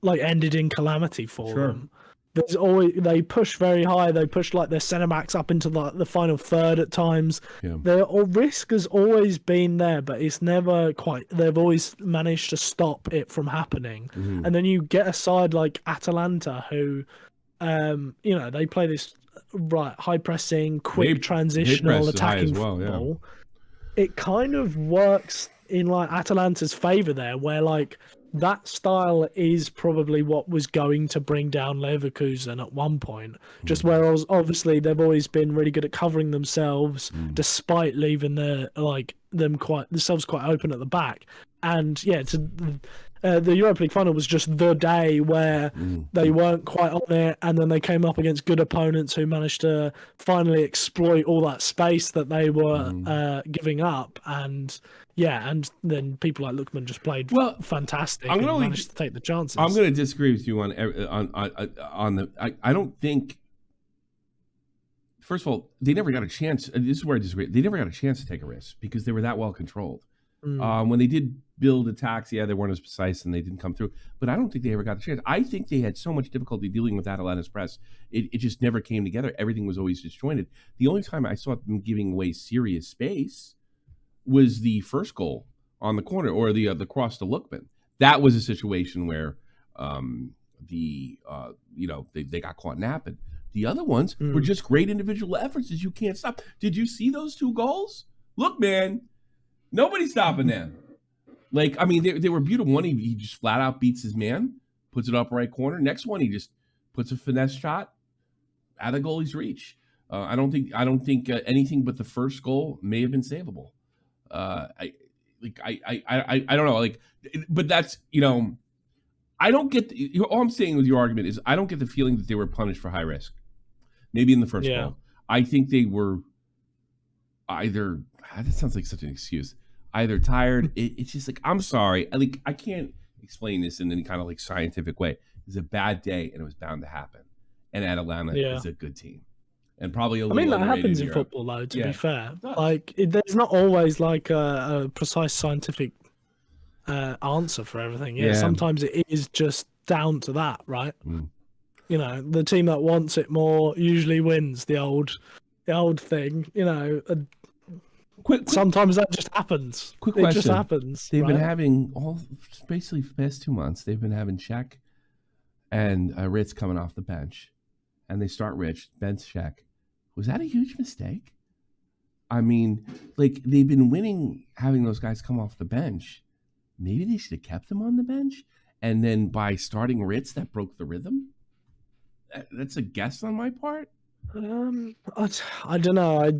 like ended in calamity for them. There's always they push very high. They push like their centre backs up into the final third at times. Yeah. Their risk has always been there, but it's never quite. They've always managed to stop it from happening. Mm-hmm. And then you get a side like Atalanta, who, they play this high pressing, quick transitional attacking football. Yeah. It kind of works in like Atalanta's favour there, where like. That style is probably what was going to bring down Leverkusen at one point. Just whereas obviously they've always been really good at covering themselves, despite leaving themselves quite open at the back. And yeah, the Europa League final was just the day where they weren't quite on it, and then they came up against good opponents who managed to finally exploit all that space that they were giving up. And then people like Lookman just played fantastic and managed to take the chances. I'm going to disagree with you on the. I don't think. First of all, they never got a chance. This is where I disagree. They never got a chance to take a risk because they were that well controlled. When they did build attacks, they weren't as precise and they didn't come through. But I don't think they ever got the chance. I think they had so much difficulty dealing with Atalanta's press. It just never came together. Everything was always disjointed. The only time I saw them giving away serious space was the first goal on the corner or the cross to Lookman. That was a situation where they got caught napping. The other ones were just great individual efforts that you can't stop. Did you see those 2 goals? Look, man, nobody's stopping them. Like, I mean, they were beautiful. One, he just flat out beats his man, puts it up right corner. Next one, he just puts a finesse shot out of goalie's reach. I don't think anything but the first goal may have been savable. I don't know. Like, but that's I don't get. All I'm saying with your argument is I don't get the feeling that they were punished for high risk. Maybe in the first goal, I think they were either. That sounds like such an excuse. Either tired. It's just like, I'm sorry. I can't explain this in any kind of like scientific way. It was a bad day and it was bound to happen. And Atalanta is a good team. And probably that happens in football, though, to be fair. Like, there's not always like a precise scientific answer for everything. Yeah, sometimes it is just down to that, right? The team that wants it more usually wins. The old thing, sometimes that just happens. Quick question. It just happens. They've been having basically the past 2 months. They've been having Czech and Ritz coming off the bench, and they start Rich, bench Czech. Was that a huge mistake? I mean, like, they've been winning having those guys come off the bench. Maybe they should have kept them on the bench, and then by starting Ritz, that broke the rhythm. That's a guess on my part. I don't know.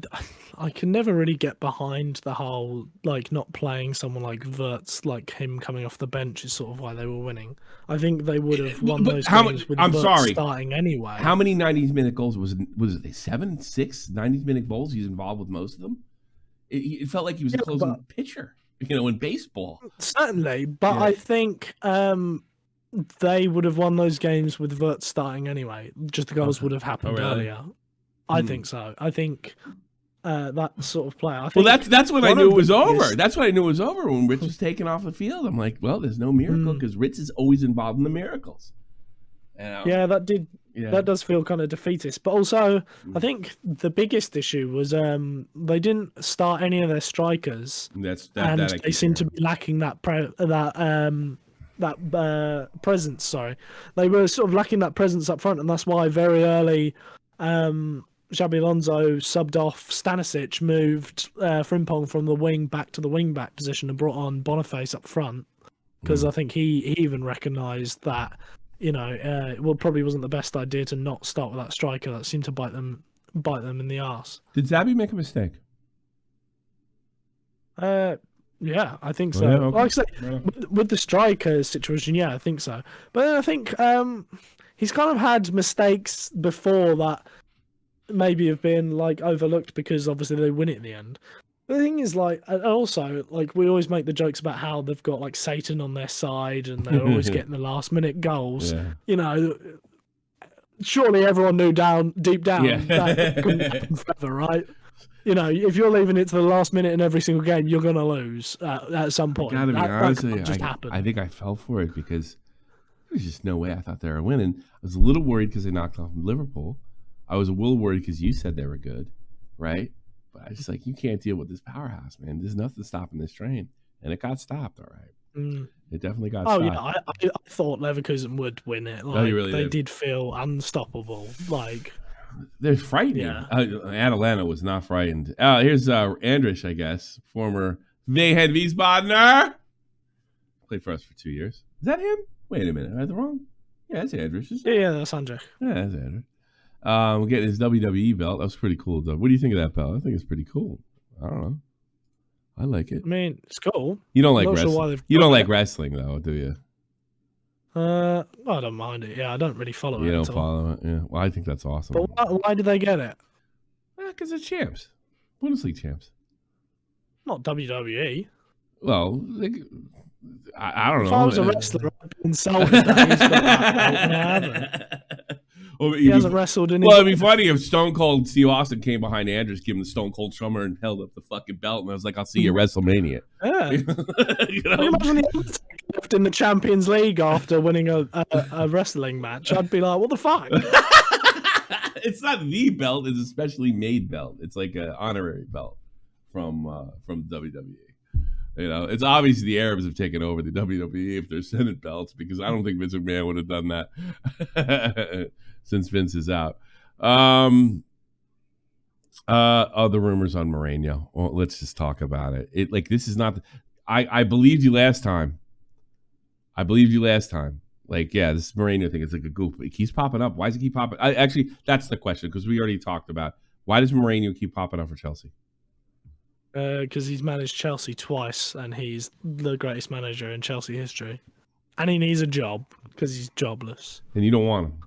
I can never really get behind the whole like not playing someone like Wirtz, like him coming off the bench is sort of why they were winning. I think they would have won those games with Wirtz starting anyway. How many 90-minute goals was it? 7, 6 90-minute goals? He's involved with most of them. It felt like he was a closing pitcher, in baseball. Certainly, but I think they would have won those games with Wirtz starting anyway. Just the goals would have happened earlier. I think so. I think that sort of player. I think that's when I knew it was over. That's when I knew it was over, when Ritz was taken off the field. I'm like, well, there's no miracle because Ritz is always involved in the miracles. That does feel kind of defeatist. But also, I think the biggest issue was they didn't start any of their strikers, and they seem to be lacking that presence. Sorry, they were sort of lacking that presence up front, and that's why very early Xabi Alonso subbed off Stanisic, moved Frimpong from the wing back to the wing back position, and brought on Boniface up front because I think he even recognised that probably wasn't the best idea to not start with that striker. That seemed to bite them in the arse. Did Xavi make a mistake? Yeah, I think so. Okay. Like I say, with the striker situation, yeah, I think so. But then I think he's kind of had mistakes before that maybe have been like overlooked because obviously they win it in the end. But the thing is, like, also, like, we always make the jokes about how they've got like Satan on their side and they're always getting the last minute goals. Yeah. Surely everyone knew deep down that couldn't happen forever, right? If you're leaving it to the last minute in every single game, you're gonna lose at some point. I gotta be honest with you, just happen. I think I fell for it because there's just no way I thought they were winning. I was a little worried because they knocked off Liverpool. I was a little worried because you said they were good, right? But I was just like, you can't deal with this powerhouse, man. There's nothing stopping this train, and it got stopped. All right, It definitely got stopped. Yeah, I thought Leverkusen would win it. Like, you really did feel unstoppable. Like. They're frightening. Yeah. Atalanta was not frightened. Here's Andrich, I guess, former Vehen Wiesbadener. Played for us for 2 years. Is that him? Wait a minute. Am I wrong? Yeah, that's Andrich. Yeah, that's Andrich. Yeah, that's Andrich. We're getting his WWE belt. That was pretty cool, though. What do you think of that belt? I think it's pretty cool. I don't know. I like it. I mean, it's cool. You don't like wrestling. Sure you don't like wrestling, though, do you? I don't mind it. Yeah, I don't really follow it. You don't follow it? Yeah. Well, I think that's awesome. But why did they get it? Because they're champs. Bundesliga champs. Not WWE. Well, I don't know. If I was a wrestler, I'd be insulted that he's got that belt. Well, he hasn't wrestled in. Well, it'd be funny if Stone Cold Steve Austin came behind Andrews, gave him the Stone Cold Summer, and held up the fucking belt, and I was like, "I'll see you at WrestleMania." Yeah. Can you imagine the Undertaker left in the Champions League after winning a wrestling match? I'd be like, "What the fuck?" It's not the belt; it's a specially made belt. It's like an honorary belt from WWE. It's obvious the Arabs have taken over the WWE if they're sending belts, because I don't think Vince McMahon would have done that since Vince is out. The rumors on Mourinho. Well, let's just talk about it. This is not. I believed you last time. Like, yeah, this Mourinho thing is like a goof. It keeps popping up. Why does it keep popping? Actually, that's the question, because we already talked about why does Mourinho keep popping up for Chelsea? Because he's managed Chelsea twice, and he's the greatest manager in Chelsea history, and he needs a job because he's jobless. And you don't want him.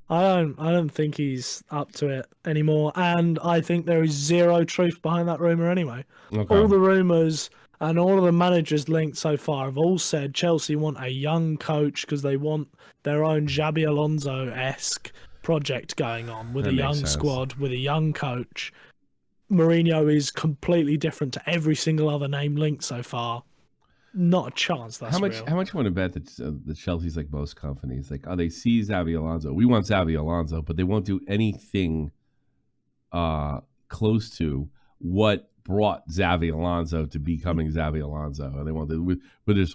I don't think he's up to it anymore, and I think there is zero truth behind that rumor anyway. Okay. All the rumors and all of the managers linked so far have all said Chelsea want a young coach because they want their own Xabi Alonso-esque project going on with a young squad, with a young coach. Mourinho is completely different to every single other name linked so far. Not a chance. That's real. How much you want to bet that the Chelsea's like most companies? Like, they see Xavi Alonso. We want Xavi Alonso, but they won't do anything close to what brought Xavi Alonso to becoming Xavi Alonso. And they want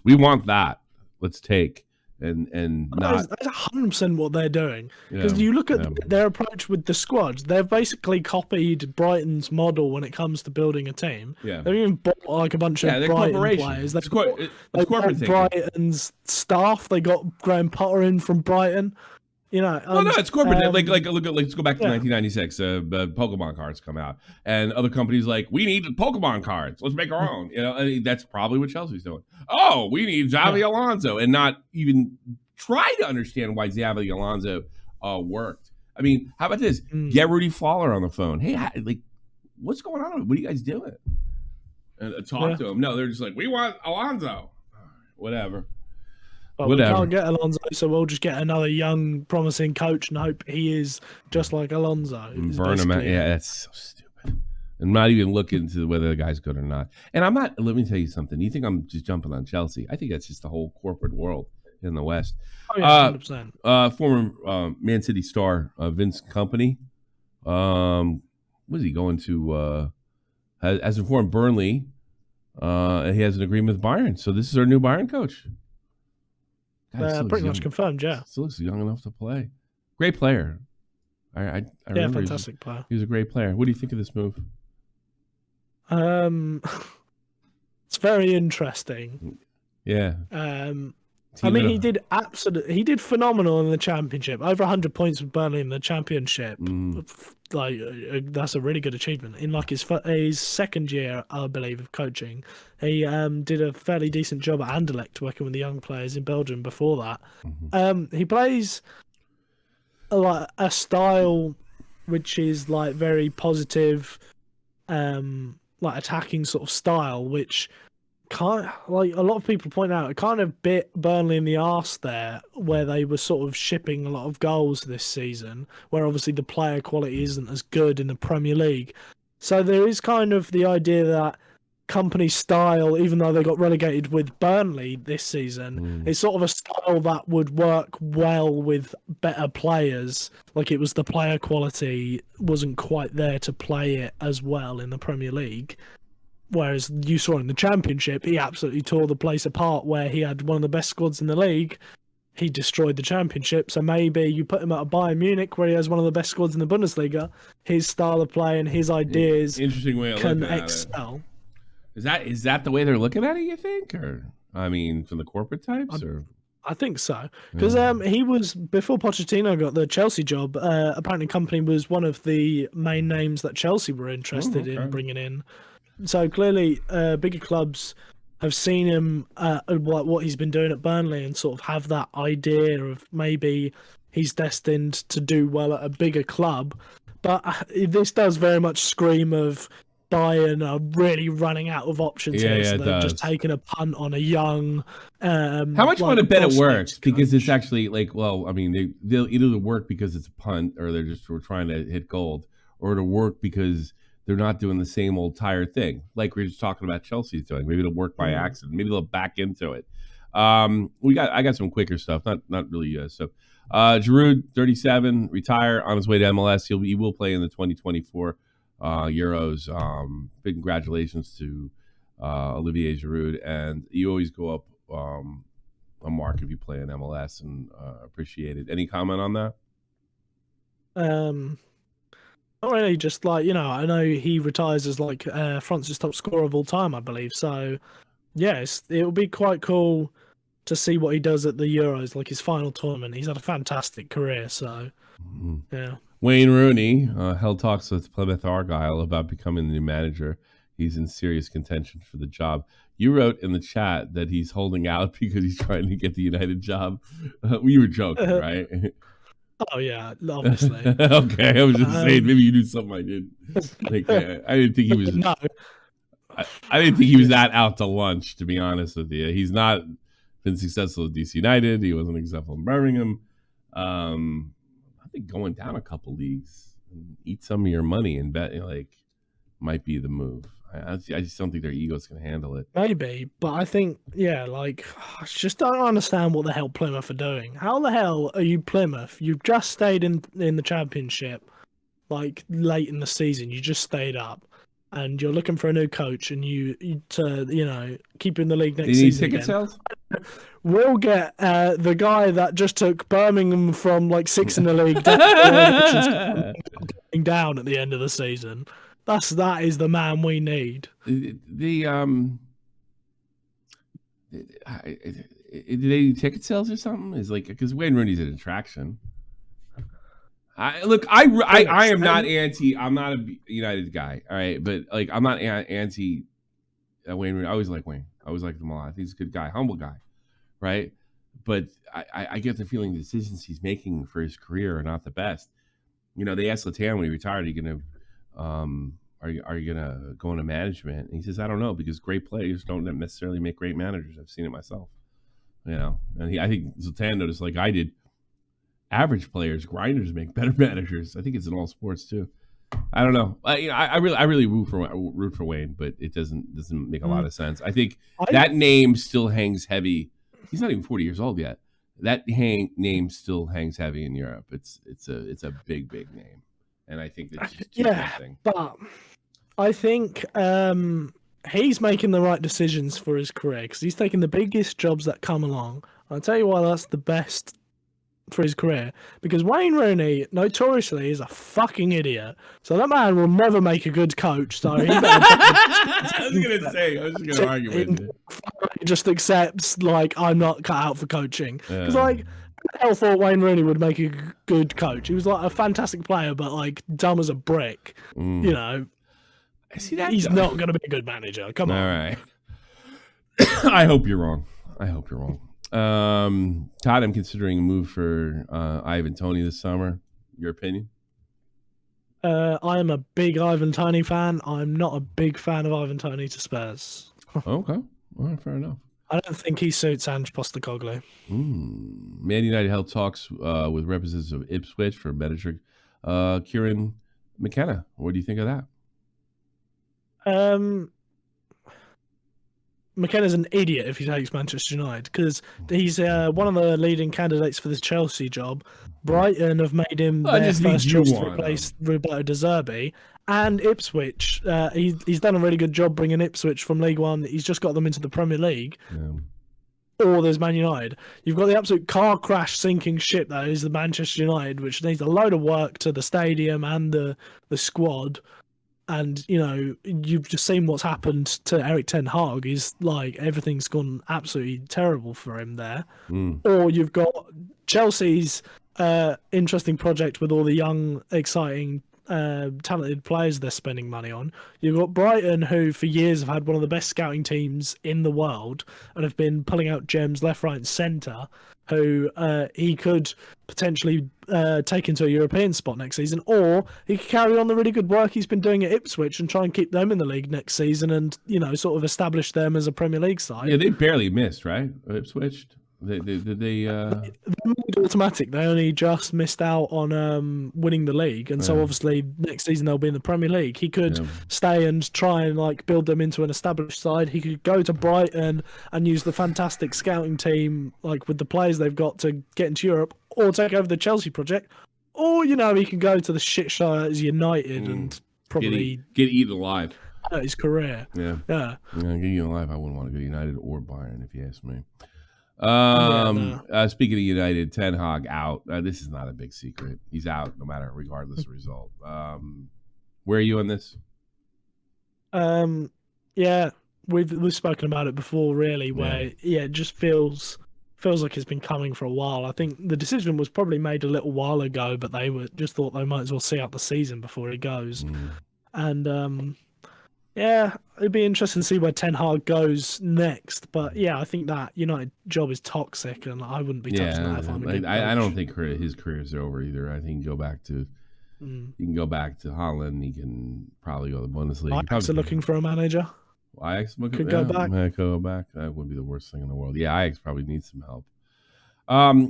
we want that. Let's take. And not. That's 100% what they're doing. Because you look at their approach with the squad, they've basically copied Brighton's model when it comes to building a team. Yeah. They've even bought like a bunch of Brighton players. They bought Brighton's staff. They got Graham Potter in from Brighton. You know, Well, no, it's corporate. Let's go back to yeah. 1996. Pokemon cards come out, and other companies like, we need Pokemon cards. Let's make our own. You know, and that's probably what Chelsea's doing. Oh, we need Xavi Alonso, and not even try to understand why Xavi Alonso worked. I mean, how about this? Get Rudy Fowler on the phone. Hey, what's going on? What are you guys doing? And talk to him. No, they're just like, we want Alonso. Whatever. But we can't get Alonso, so we'll just get another young, promising coach and hope he is just like Alonso. Burn him out. Yeah, that's so stupid. I'm not even looking into whether the guy's good or not. And I'm not, let me tell you something. You think I'm just jumping on Chelsea? I think that's just the whole corporate world in the West. Oh, yeah, 100%. Former Man City star, Vince Kompany. What is he going to? Has informed Burnley, he has an agreement with Bayern. So this is our new Bayern coach. God, pretty much confirmed, yeah. Still looks young enough to play. Great player. I remember fantastic player. He was a great player. What do you think of this move? It's very interesting. Yeah. I mean, he did phenomenal in the championship. Over 100 points with Burnley in the championship. Like that's a really good achievement. In like his second year, I believe, of coaching, he did a fairly decent job at Anderlecht working with the young players in Belgium. Before that, he plays like a style which is like very positive, like attacking sort of style, which like a lot of people point out, it kind of bit Burnley in the arse there, where they were sort of shipping a lot of goals this season, where obviously the player quality isn't as good in the Premier League. So there is kind of the idea that company style, even though they got relegated with Burnley this season, it's sort of a style that would work well with better players. Like it was the player quality wasn't quite there to play it as well in the Premier League. Whereas you saw in the Championship, he absolutely tore the place apart, where he had one of the best squads in the league. He destroyed the Championship. So maybe you put him at a Bayern Munich, where he has one of the best squads in the Bundesliga. His style of play and his ideas interesting way of can looking excel. At it. Is that the way they're looking at it, you think? Or, I mean, from the corporate types? I think so. Because he was, before Pochettino got the Chelsea job, apparently Kompany was one of the main names that Chelsea were interested in bringing in. So clearly, bigger clubs have seen him, what he's been doing at Burnley, and sort of have that idea of maybe he's destined to do well at a bigger club. But this does very much scream of Bayern are really running out of options here, so they're just taking a punt on a young. How much want to bet it works? Because it's actually like, well, I mean, they'll either work because it's a punt, or we're trying to hit gold, or it'll work because they're not doing the same old tired thing, like we were just talking about Chelsea's doing. Maybe it'll work by accident. Maybe they'll back into it. I got some quicker stuff, not really stuff. Giroud, 37, retire on his way to MLS. He will play in the 2024 Euros. Big congratulations to Olivier Giroud, and you always go up a mark if you play in MLS, and appreciate it. Any comment on that? Not really, just like, I know he retires as like France's top scorer of all time, I believe. So, yes, it will be quite cool to see what he does at the Euros, like his final tournament. He's had a fantastic career, so yeah. Wayne Rooney held talks with Plymouth Argyle about becoming the new manager. He's in serious contention for the job. You wrote in the chat that he's holding out because he's trying to get the United job. We were joking, right? Oh yeah, obviously. Okay, I was just saying maybe you knew something I didn't. Like, I didn't think he was. No. I didn't think he was that out to lunch. To be honest with you, he's not been successful at DC United. He wasn't successful in Birmingham. I think going down a couple leagues, and eat some of your money and bet might be the move. I just don't think their ego's can handle it. Maybe, but I think, I just don't understand what the hell Plymouth are doing. How the hell are you Plymouth? You've just stayed in the Championship, like late in the season. You just stayed up, and you're looking for a new coach, and you keep in the league next season. Ticket sales? We'll get the guy that just took Birmingham from like 6th in the league down at the end of the season. That is the man we need. Do they do ticket sales or something? Is because Wayne Rooney's an attraction. I am not anti. I'm not a United guy. All right, but like I'm not anti Wayne Rooney. I always like Wayne. I always like him a lot. I think he's a good guy, humble guy, right? But I get the feeling the decisions he's making for his career are not the best. You know, they asked Latan when he retired, "Are you gonna go into management?" And he says, "I don't know, because great players don't necessarily make great managers. I've seen it myself." You know, and I think Zlatan noticed, like I did, average players, grinders, make better managers. I think it's in all sports too. I don't know. I really root for Wayne, but it doesn't make a lot of sense. I think that name still hangs heavy. He's not even 40 years old yet. That name still hangs heavy in Europe. It's a big name, and I think that's just too tempting. But I think he's making the right decisions for his career because he's taking the biggest jobs that come along. I'll tell you why that's the best for his career, because Wayne Rooney notoriously is a fucking idiot. So that man will never make a good coach. So he I was just gonna argue with you. He just accepts, like, I'm not cut out for coaching. Because like, who the hell thought Wayne Rooney would make a good coach? He was like a fantastic player, but like dumb as a brick. You know, I see that he's not going to be a good manager. Come on. All right. I hope you're wrong. Todd, I'm considering a move for Ivan Toney this summer. Your opinion? I am a big Ivan Toney fan. I'm not a big fan of Ivan Toney to Spurs. Okay. All right, fair enough. I don't think he suits Ange Postecoglou. Man United held talks with representatives of Ipswich for manager Kieran McKenna. What do you think of that? McKenna's an idiot if he takes Manchester United, because he's one of the leading candidates for this Chelsea job. Brighton have made him their first choice to replace Roberto De Zerbi. And Ipswich, he's done a really good job bringing Ipswich from League One. He's just got them into the Premier League. Yeah. Or there's Man United. You've got the absolute car crash sinking ship that is the Manchester United, which needs a load of work to the stadium and the squad. And, you know, you've just seen what's happened to Eric Ten Hag. He's like, everything's gone absolutely terrible for him there. Or you've got Chelsea's interesting project with all the young, exciting, talented players they're spending money on. You've got Brighton, who for years have had one of the best scouting teams in the world and have been pulling out gems left, right, and centre, who he could potentially take into a European spot next season, or he could carry on the really good work he's been doing at Ipswich and try and keep them in the league next season and, you know, sort of establish them as a Premier League side. Yeah, they barely missed, right? Ipswich? They automatic. They only just missed out on winning the league, and so obviously next season they'll be in the Premier League. He could stay and try and like build them into an established side. He could go to Brighton and use the fantastic scouting team, like with the players they've got, to get into Europe, or take over the Chelsea project, or, you know, he can go to the shit show as United and probably get eaten alive. His career. Yeah, get eaten alive. I wouldn't want to go to United or Bayern if you ask me. Speaking of United, Ten Hag out. This is not a big secret. He's out, regardless of result. Where are you on this? Yeah, we've spoken about it before, really. Where it just feels like it's been coming for a while. I think the decision was probably made a little while ago, but they just thought they might as well see out the season before he goes. And yeah, it'd be interesting to see where Ten Hag goes next. But yeah, I think that United job is toxic, and I wouldn't be touching that if I'm a good coach. I don't think his career is over either. I think he can go back to Holland. He can probably go to the Bundesliga. Ajax are looking for a manager. Ajax could go back. Go back. That would be the worst thing in the world. Yeah, Ajax probably needs some help.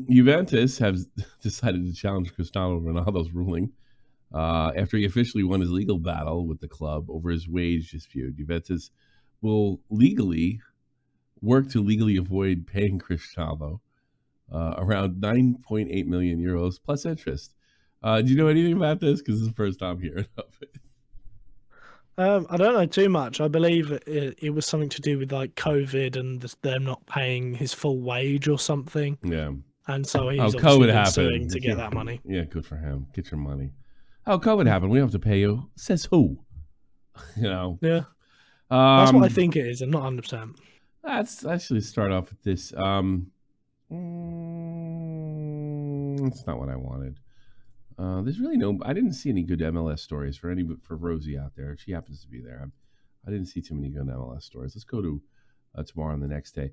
Juventus has decided to challenge Cristiano Ronaldo's ruling. After he officially won his legal battle with the club over his wage dispute. Juventus will work to legally avoid paying Cristiano around 9.8 million euros plus interest. Do you know anything about this? Because this is the first time hearing of it. I don't know too much. I believe it was something to do with like COVID and them not paying his full wage or something. Yeah. And so he's obviously been suing to get that money. Yeah, good for him. Get your money. Oh, COVID happened. We don't have to pay you. Says who? You know. Yeah. That's what I think it is. I'm not 100%. Let's actually start off with this. It's not what I wanted. There's really I didn't see any good MLS stories for Rosie out there. She happens to be there. I didn't see too many good MLS stories. Let's go to tomorrow and the next day.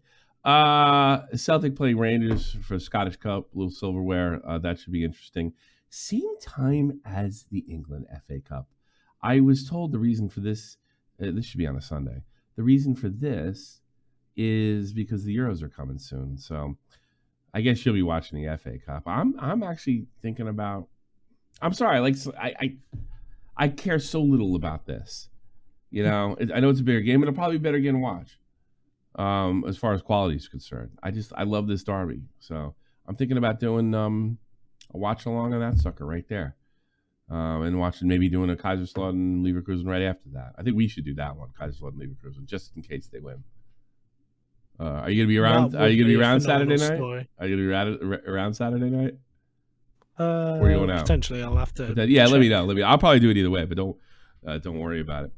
Celtic playing Rangers for Scottish Cup, little silverware. That should be interesting. Same time as the England FA Cup. I was told the reason for this, this should be on a Sunday. The reason for this is because the Euros are coming soon. So I guess you'll be watching the FA Cup. I'm actually thinking about, I'm sorry, I care so little about this. You know, I know it's a bigger game, but it'll probably be better game to watch. As far as quality is concerned, I love this derby, so I'm thinking about doing a watch along on that sucker right there, and maybe doing a Kaiserslautern Leverkusen right after that. I think we should do that one, Kaiserslautern Leverkusen, just in case they win. Are you gonna be around? Are you gonna be around Saturday night? Story. Are you gonna be around Saturday night? Where are you going out? Potentially, I'll have to. Let me know. I'll probably do it either way, but don't worry about it.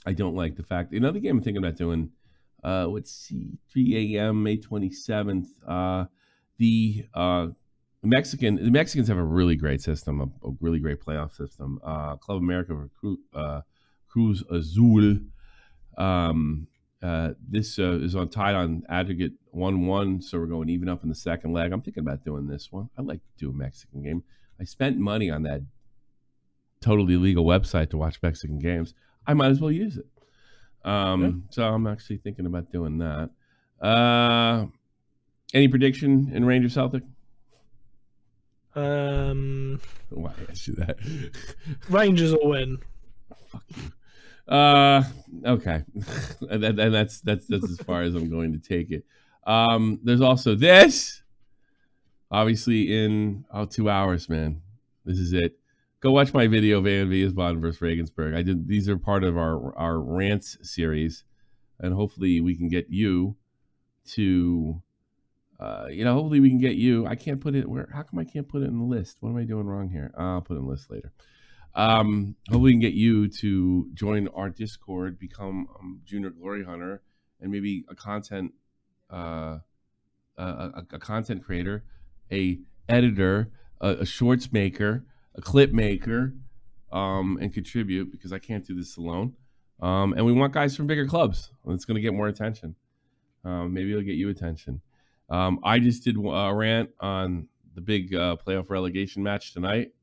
I don't like the fact. Another game I'm thinking about doing, let's see, 3 a.m. May 27th. The Mexicans have a really great system, a really great playoff system. Club America for Cruz Azul. This is tied on aggregate 1-1, so we're going even up in the second leg. I'm thinking about doing this one. I'd like to do a Mexican game. I spent money on that totally legal website to watch Mexican games. I might as well use it. So I'm actually thinking about doing that. Any prediction in Rangers Celtic? Why I asked you that? Rangers will win. Fuck you. Okay. and that's as far as I'm going to take it. There's also this. Obviously in 2 hours, man. This is it. Go watch my video, Van Wiesbaden versus Regensburg. These are part of our rants series, and hopefully we can get you to, hopefully we can get you. I can't put it where. How come I can't put it in the list? What am I doing wrong here? I'll put it in the list later. Hopefully we can get you to join our Discord, become Junior Glory Hunter, and maybe a content creator, a editor, a shorts maker, a clip maker, and contribute, because I can't do this alone. And we want guys from bigger clubs. It's going to get more attention. Maybe it'll get you attention. I just did a rant on the big playoff relegation match tonight.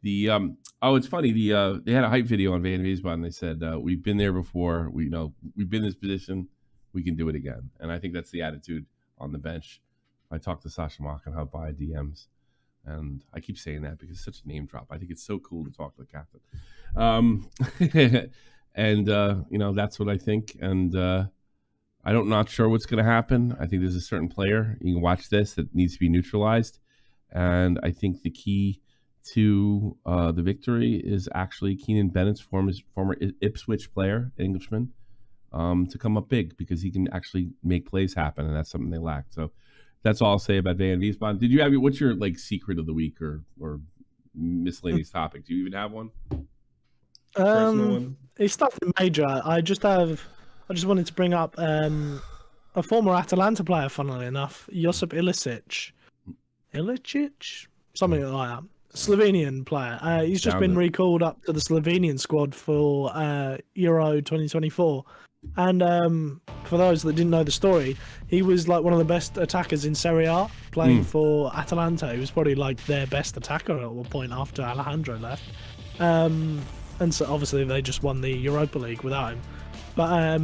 It's funny. They had a hype video on Van Wiesbaden. They said, we've been there before. We've been in this position. We can do it again. And I think that's the attitude on the bench. I talked to Sasha Makenhub via DMs. And I keep saying that because it's such a name drop. I think it's so cool to talk to the captain. And that's what I think. And I'm not sure what's going to happen. I think there's a certain player, you can watch this, that needs to be neutralized. And I think the key to the victory is actually Keenan Bennett's former Ipswich player, Englishman, to come up big, because he can actually make plays happen. And that's something they lack. So that's all I'll say about Van Wiesbaden. Did you have what's your secret of the week or miscellaneous topic? Do you even have one? Personal one? It's nothing major. I just wanted to bring up a former Atalanta player, funnily enough, Josip Ilicic, something like that. Slovenian player. He's just been recalled up to the Slovenian squad for Euro 2024. And for those that didn't know the story, he was one of the best attackers in Serie A, playing for Atalanta. He was probably their best attacker at one point after Alejandro left. And so obviously they just won the Europa League without him. But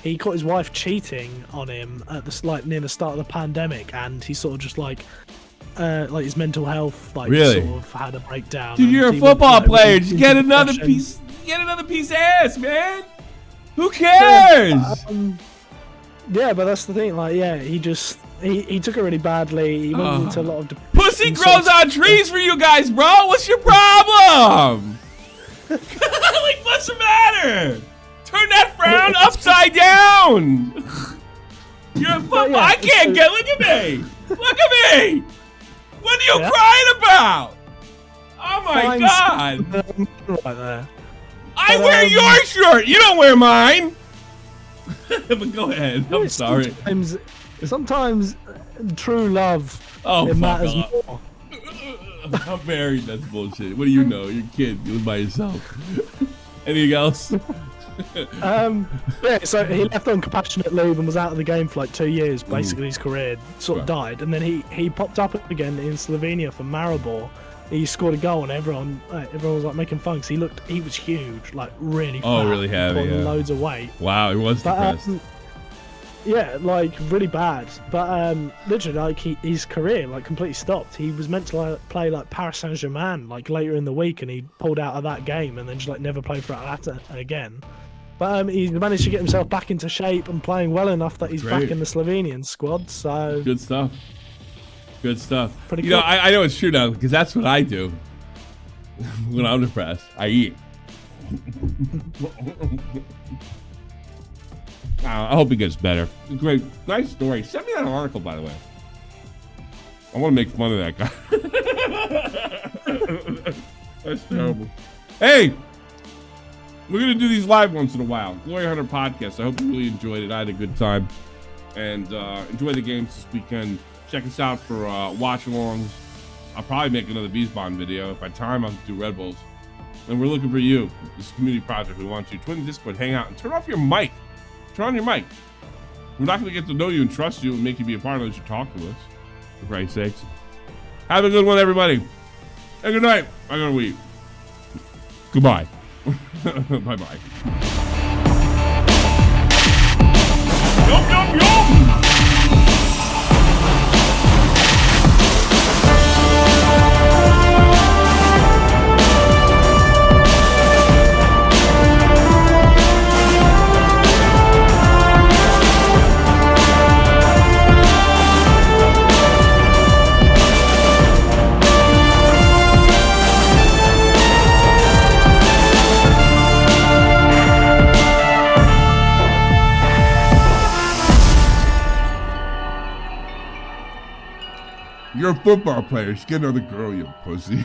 he caught his wife cheating on him at near the start of the pandemic, and he sort of just his mental health really? Sort of had a breakdown. Dude, you're a football player. Just get another piece. Get another piece of ass, man. Who cares? Yeah, but that's the thing. He took it really badly. He went into a lot of pussy grows on trees for you guys, bro. What's your problem? What's the matter? Turn that frown upside down. You're a football. I can't get. Look at me. Look at me. What are you crying about? Oh my God. Right there. I wear your shirt. You don't wear mine. But go ahead. I'm sorry. Sometimes true love matters more. I'm married. That's bullshit. What do you know? You're a kid. You live by yourself. Anything else? Yeah, so he left on compassionate leave and was out of the game for like 2 years. Basically, his career sort of died, and then he popped up again in Slovenia for Maribor. He scored a goal, and everyone was like making fun because he was huge, like really fat, really heavy, loads of weight. Wow, he was depressed. Yeah, like really bad. But literally, like his career like completely stopped. He was meant to play like Paris Saint-Germain like later in the week, and he pulled out of that game and then just like never played for Atlanta again. But he managed to get himself back into shape and playing well enough that he's back in the Slovenian squad. So good stuff. Good stuff. Pretty you know, I know it's true now because that's what I do when I'm depressed. I eat. I hope he gets better. Great, nice story. Send me that article, by the way. I want to make fun of that guy. That's terrible. Hey, we're gonna do these live once in a while. Glory Hunter podcast. I hope you really enjoyed it. I had a good time, and enjoy the games this weekend. Check us out for watch-alongs. I'll probably make another Beesbond video. If I time, I'll do Red Bulls. And we're looking for you. This is a community project. We want you. Join the Discord, hang out, and turn off your mic. Turn on your mic. We're not going to get to know you and trust you and make you be a part of us. You talk to us, for Christ's sakes. Have a good one, everybody. And good night. I'm going to weep. Goodbye. Bye-bye. Yum, yum, yum! You're a football player. Just get another girl, you pussy.